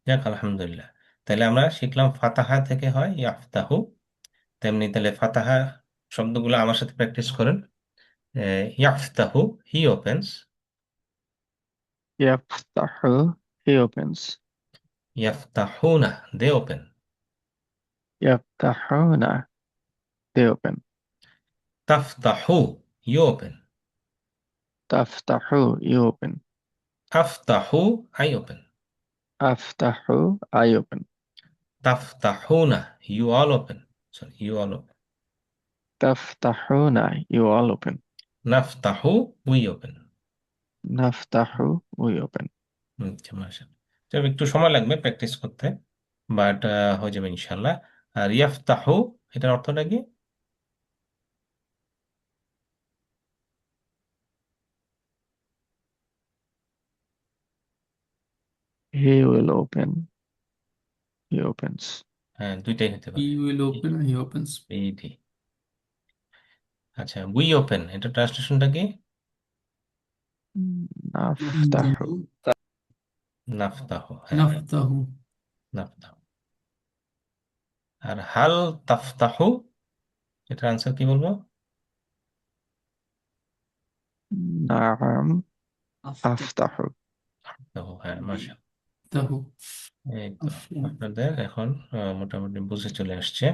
যাক, আলহামদুলিল্লাহ। তাহলে আমরা শিখলাম ফাতাহা থেকে হয় ইয়াফতাহু। তেমনি তাহলে ফাতাহা শব্দগুলো আমার সাথে প্র্যাকটিস করেন। ইয়াফতাহু, হি ওপেন্স। ইয়াফতাহু, he opens. ইয়াফতাহুনা, দে ওপেন। ইয়াফতাহুনা, they open. তাফতাহু, ইউ ওপেন। তাফতাহু, you open. আফতাহু, আই ওপেন। আফতাহু, I open. তাফতাহুনা, you all open. Sorry, you all open. তাফতাহুনা, you all open. নাফতাহু, উই ওপেন। নাফতাহু, we open. আচ্ছা, মাশাআল্লাহ। তবে একটু সময় লাগবে প্র্যাকটিস করতে, বাট হয়ে যাবে ইনশাল্লাহ। আর ইয়াফতাহু, এটার অর্থটা কি। He will open, he opens. হ্যাঁ, দুইটাই হতে হি পারে। Will open, he opens. এইটি। আচ্ছা, উই ওপেন, এটা ট্রান্সলেশনটা কি। নাফতাহু, নাফতাহু, হ্যাঁ, নাফতাহু। নাফতাহু। আর হাল তাফতাহু, এটার আনসার কি বলবো। নাআম, আফতাহ। আফতাহু। তাহু, হ্যাঁ, মাশাআল্লাহ। তাহু। এই তো আপনাদের এখন মোটামুটি বুঝে চলে আসছে,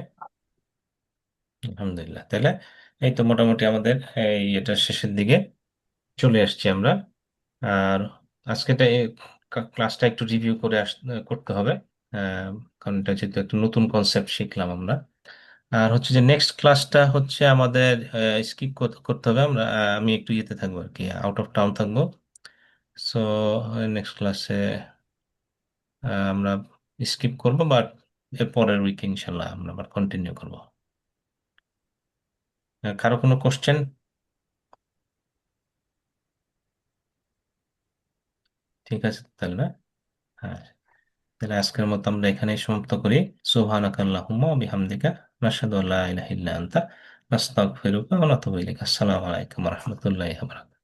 আলহামদুলিল্লাহ। তাহলে এই তো মোটামুটি আমাদের এই এটা শেষের দিকে চলে আসছি আমরা। আর আজকে ক্লাসটা একটু রিভিউ করে করতে হবে, কারণ এটা যেহেতু একটা নতুন কনসেপ্ট শিখলাম আমরা। আর হচ্ছে যে নেক্সট ক্লাসটা হচ্ছে আমাদের স্কিপ করতে হবে, আমি একটু ইয়েতে থাকবো আর কি, আউট অফ টাউন থাকবো। সো নেক্সট ক্লাসে আমরা স্কিপ করবো, বাট এর পরের উইকে ইনশাল্লাহ আমরা আবার কন্টিনিউ করবো। কারো কোনো কোশ্চেন। ঠিক আছে তাহলে, না। হ্যাঁ, তাহলে আজকের মতো আমরা এখানেই সমাপ্ত করি। সুবহানাকাল্লাহুম্মা ওয়া বিহামদিকা, নাশহাদু আল্লা ইলাহা ইল্লা আনতা, নাস্তাগফিরুকা ওয়া নাতুবু ইলাইক। আসসালামু আলাইকুম ওয়া রাহমাতুল্লাহি ওয়া বারাকাতুহু।